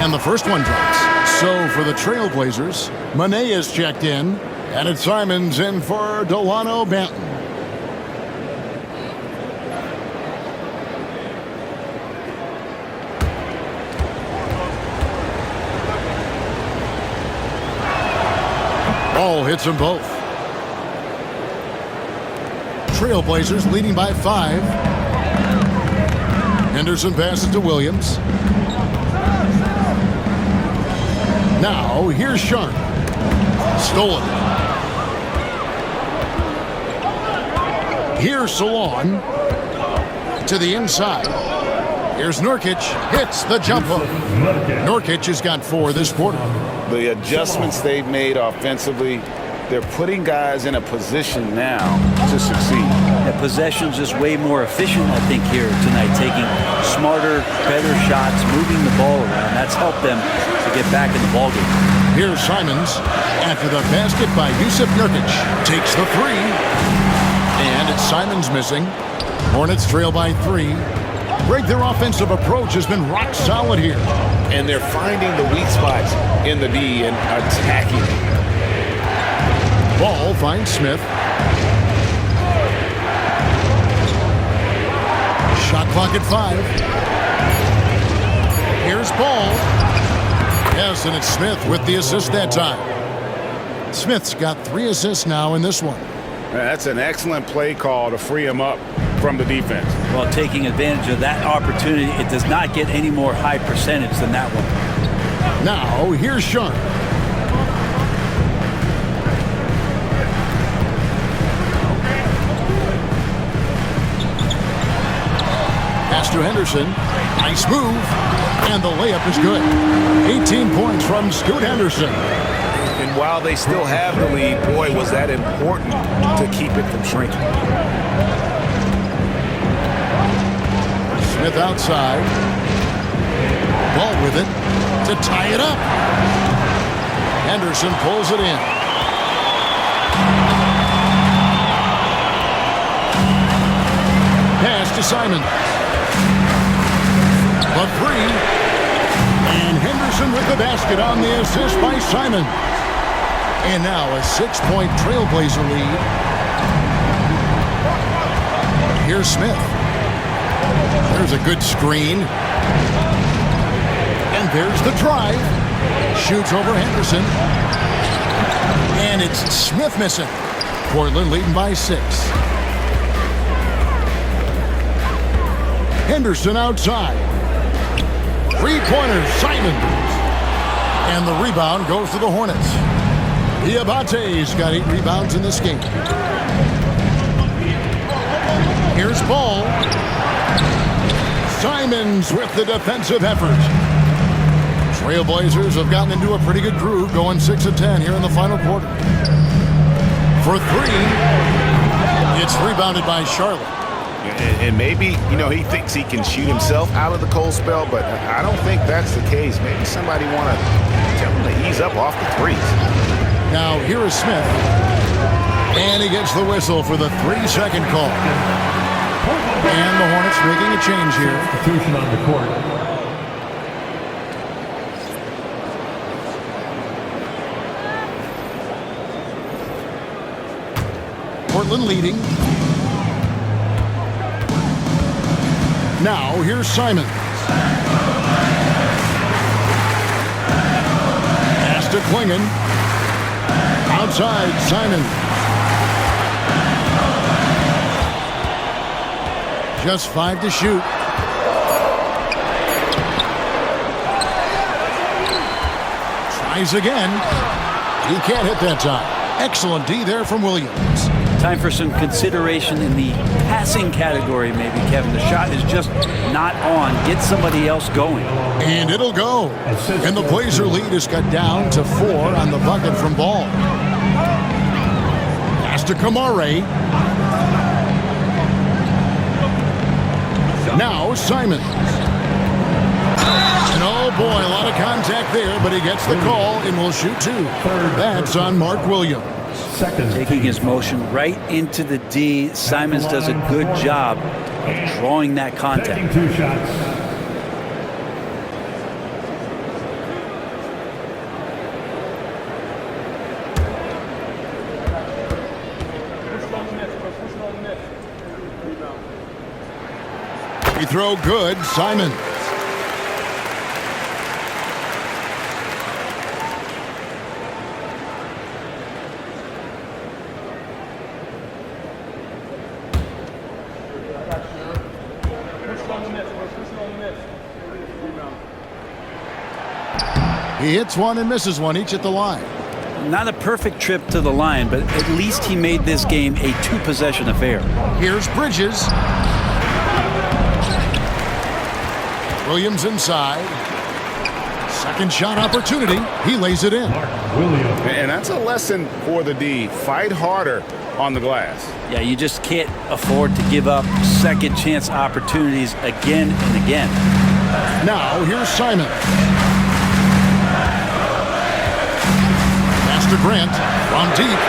And the first one drops. So for the Trailblazers, Monet is checked in, and it's Simons in for Delano Banton. Ball hits them both. Trailblazers leading by 5. Henderson passes to Williams. Now, here's Sharp. Stolen. Here's Salon. To the inside. Here's Nurkic. Hits the jump hook. Nurkic has got 4 this quarter. The adjustments they've made offensively, they're putting guys in a position now to succeed. That possession's just way more efficient, I think, here tonight, taking smarter, better shots, moving the ball around. That's helped them to get back in the ballgame. Here's Simons after the basket by Yusuf Nurkic. Takes the 3. And it's Simons missing. Hornets trail by 3. Greg, their offensive approach has been rock solid here. And they're finding the weak spots in the D and attacking it. Ball finds Smith. Shot clock at 5. Here's Ball. Yes, and it's Smith with the assist that time. Smith's got 3 assists now in this one. That's an excellent play call to free him up from the defense. Well, taking advantage of that opportunity, it does not get any more high percentage than that one. Now, here's Sharp. Pass to Henderson. Nice move. And the layup is good. 18 points from Scoot Henderson. And while they still have the lead, boy, was that important to keep it from shrinking. Smith outside. Ball with it to tie it up. Henderson pulls it in. Pass to Simon. The 3. And Henderson with the basket on the assist by Simon. And now a 6-point Trailblazer lead. Here's Smith. There's a good screen. And there's the drive. Shoots over Henderson. And it's Smith missing. Portland leading by 6. Henderson outside. 3-pointer, Simon. And the rebound goes to the Hornets. Diabate's got 8 rebounds in this game. Here's Ball. Simons with the defensive effort. Trailblazers have gotten into a pretty good groove, going 6 of 10 here in the final quarter. For 3, it's rebounded by Charlotte. And maybe, he thinks he can shoot himself out of the cold spell, but I don't think that's the case. Maybe somebody want to tell him to ease up off the threes. Now, here is Smith. And he gets the whistle for the 3-second call. And the Hornets making a change here. Substitution on the court. Portland leading. Now, here's Simon. Pass to Klingon. Outside, Simon. Just 5 to shoot. Tries again. He can't hit that time. Excellent D there from Williams. Time for some consideration in the passing category, maybe, Kevin. The shot is just not on. Get somebody else going. And it'll go. And the Blazer lead is cut down to 4 on the bucket from Ball. Pass to Kamare. Now Simons. And oh boy, a lot of contact there, but he gets the call and will shoot 2. That's on Mark Williams. Taking his motion right into the D. Simons does a good job of drawing that contact. 2 shots. Free throw good, Simons. He hits one and misses one, each at the line. Not a perfect trip to the line, but at least he made this game a 2-possession affair. Here's Bridges. Williams inside. Second shot opportunity. He lays it in. And that's a lesson for the D. Fight harder on the glass. Yeah, you just can't afford to give up second chance opportunities again and again. Now here's Simon. Pass to Grant from deep.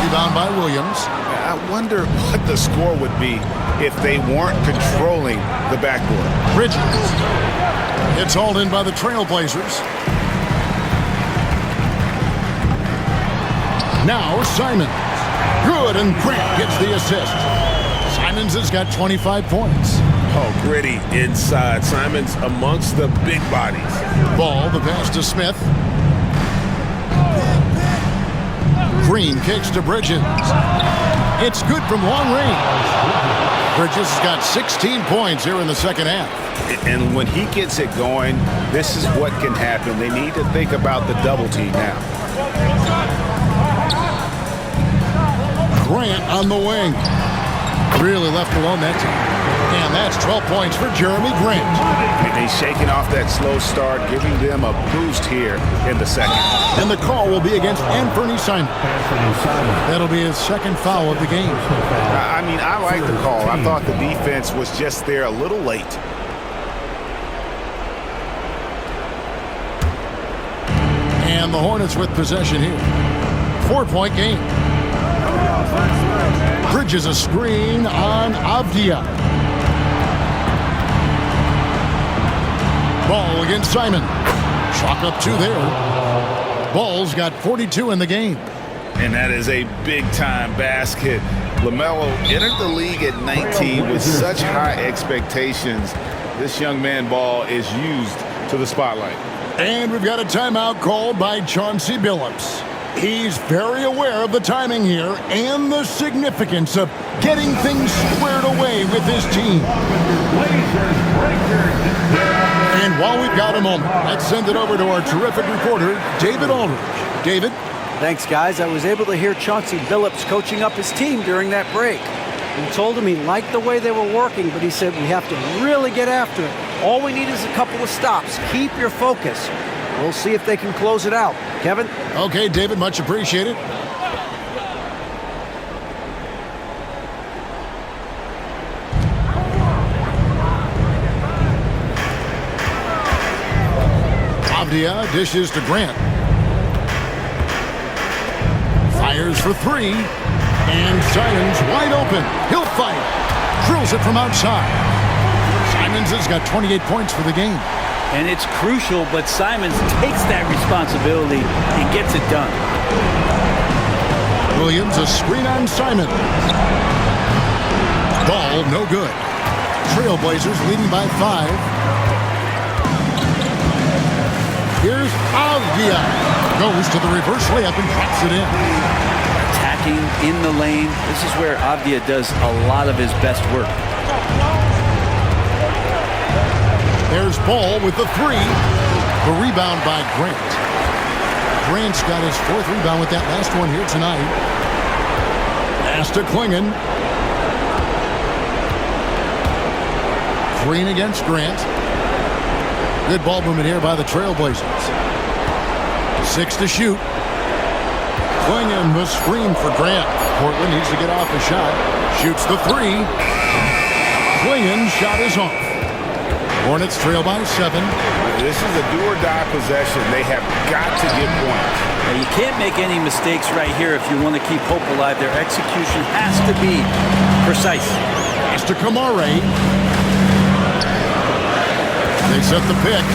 Rebound by Williams. I wonder what the score would be if they weren't controlling the backboard. Bridges. It's hauled in by the Trailblazers. Now Simons. Good, and Grant gets the assist. Simons has got 25 points. Oh, gritty inside. Simons amongst the big bodies. Ball, the pass to Smith. Green kicks to Bridges. It's good from long range. Bridges has got 16 points here in the second half. And when he gets it going, this is what can happen. They need to think about the double team now. Grant on the wing. Really left alone that time. And that's 12 points for Jeremy Grant. And he's shaking off that slow start, giving them a boost here in the second. And the call will be against Anthony Simons. That'll be his second foul of the game. I mean, I like the call. I thought the defense was just there a little late. And the Hornets with possession here. 4-point game. Bridges a screen on Avdia. Ball against Simon. Chalk up 2 there. Ball's got 42 in the game. And that is a big-time basket. LaMelo entered the league at 19 with such high expectations. This young man, Ball, is used to the spotlight. And we've got a timeout called by Chauncey Billups. He's very aware of the timing here and the significance of getting things squared away with his team. And while we've got a moment, let's send it over to our terrific reporter, David Aldridge. David? Thanks, guys. I was able to hear Chauncey Billups coaching up his team during that break. He told him he liked the way they were working, but he said we have to really get after it. All we need is a couple of stops. Keep your focus. We'll see if they can close it out. Kevin? Okay, David, much appreciated. Avdia dishes to Grant. Fires for 3. And Simons wide open. He'll fight. Drills it from outside. Simons has got 28 points for the game. And it's crucial, but Simons takes that responsibility and gets it done. Williams, a screen on Simon. Ball, no good. Trailblazers leading by 5. Here's Avdia. Goes to the reverse layup and drops it in. Attacking in the lane. This is where Avdia does a lot of his best work. There's Ball with the 3. The rebound by Grant. Grant's got his 4th rebound with that last one here tonight. Pass to Klingon. Green against Grant. Good ball movement here by the Trailblazers. 6 to shoot. Klingon the screen for Grant. Portland needs to get off a shot. Shoots the 3. Klingon shot is off. Hornets trail by 7. This is a do-or-die possession. They have got to get points. Now, you can't make any mistakes right here if you want to keep hope alive. Their execution has to be precise. Pass to Kamare. They set the pick.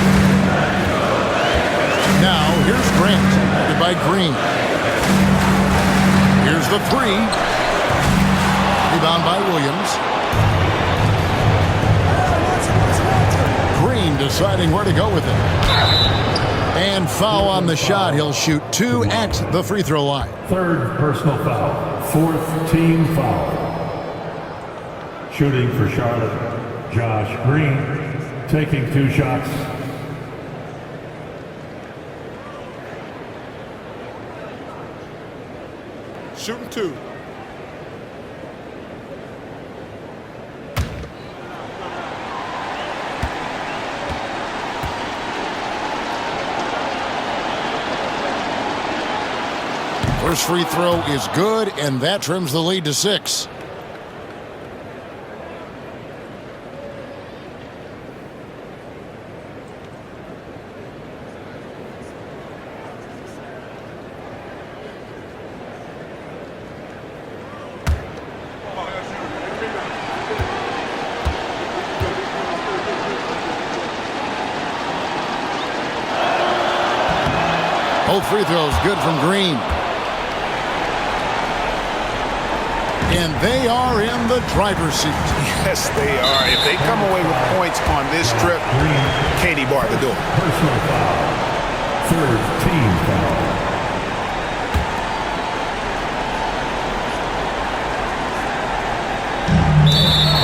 Now, here's Grant. Headed by Green. Here's the 3. Rebound by Williams. Green deciding where to go with it. And foul on the shot. He'll shoot 2 at the free throw line. Third personal foul. Fourth team foul. Shooting for Charlotte, Josh Green. Taking 2 shots. Shooting 2. First free throw is good, and that trims the lead to 6. Both free throws good from Green. And they are in the driver's seat. Yes, they are. If they come away with points on this trip, Katie barred the door. Personal foul. Third team foul.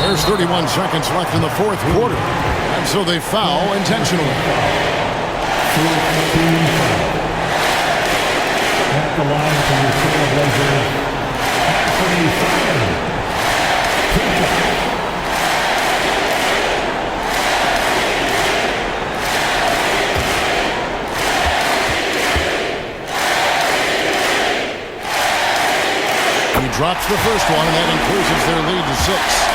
There's 31 seconds left in the fourth quarter. And so they foul intentionally. Fourth team foul. At the line for the Trailblazers, Anthony Simon. 2 shots. He drops the first one, and that increases their lead to 6.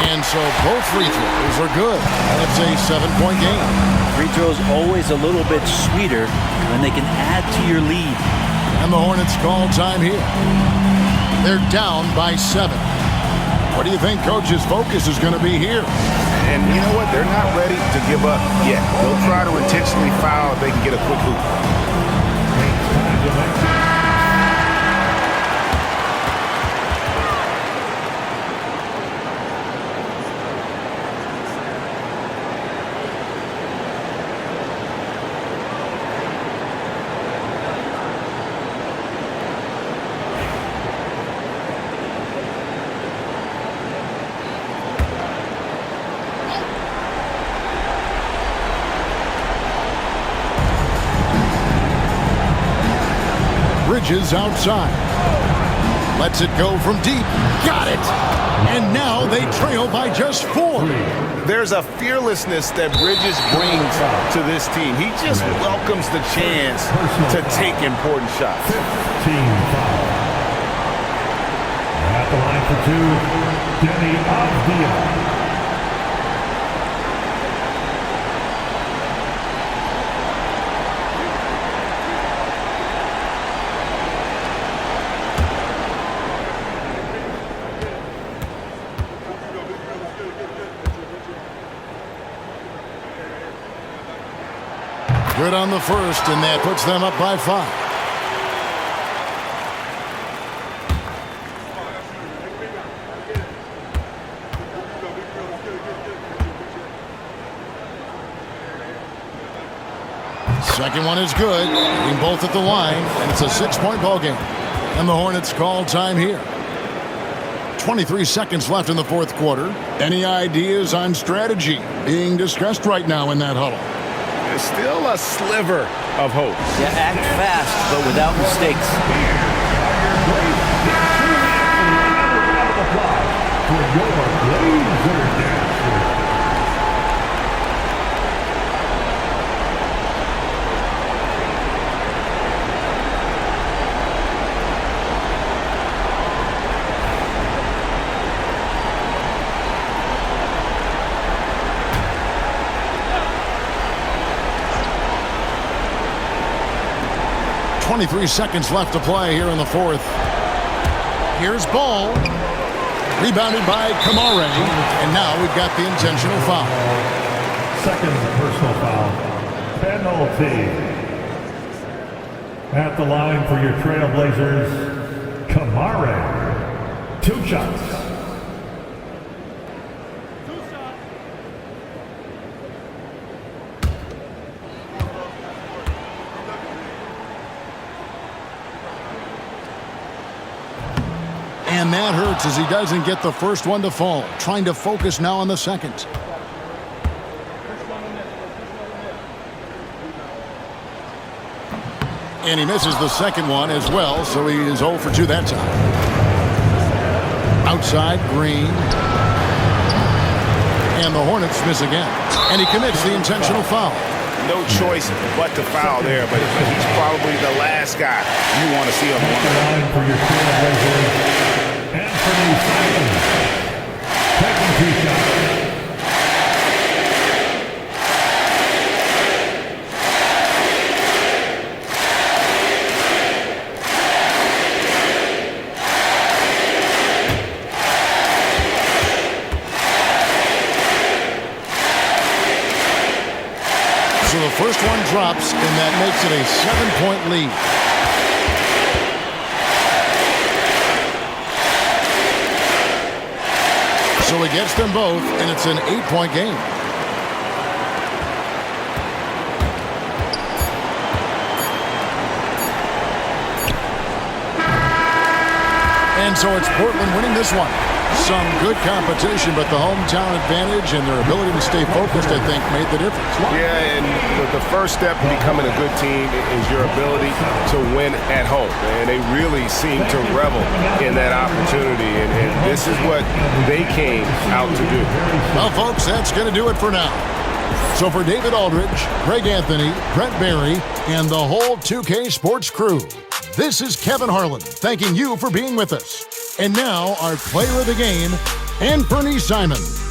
And so both free throws are good. That's a 7-point game. Free throws always a little bit sweeter when they can add to your lead. And the Hornets call time here. They're down by 7. What do you think Coach's focus is going to be here? And you know what? They're not ready to give up yet. They'll try to intentionally foul if they can get a quick hoop. Bridges outside. Lets it go from deep. Got it. And now they trail by just 4. There's a fearlessness that Bridges brings to this team. He just welcomes the chance to take important shots. Team foul. At the line for 2, Denny Avdia. Good on the first, and that puts them up by 5. Second one is good. Hitting both at the line, and it's a 6-point ball game. And the Hornets call time here. 23 seconds left in the fourth quarter. Any ideas on strategy being discussed right now in that huddle? there's still a sliver of hope. Yeah, act fast, but without mistakes. .23 seconds left to play here in the fourth. Here's ball. Rebounded by Kamare. And now we've got the intentional foul. Second personal foul. Penalty. At the line for your Trailblazers, Kamare. 2 shots. And that hurts as he doesn't get the first one to fall. Trying to focus now on the second. And he misses the second one as well, so he is 0 for 2 that time. Outside, Green. And the Hornets miss again. And he commits the intentional foul. No choice but to foul there, but he's probably the last guy you want to see on the line. For your Trailblazers, Anthony Simons, taking 2 shots. So the first one drops, and that makes it a 7-point lead. So he gets them both, and it's an 8-point game. And so it's Portland winning this one. Some good competition, but the hometown advantage and their ability to stay focused, I think, made the difference. Yeah, and the first step in becoming a good team is your ability to win at home. And they really seem to revel in that opportunity, and this is what they came out to do. Well, folks, that's going to do it for now. So for David Aldridge, Greg Anthony, Brent Barry, and the whole 2K Sports crew, this is Kevin Harlan thanking you for being with us. And now, our player of the game, Anthony Simons.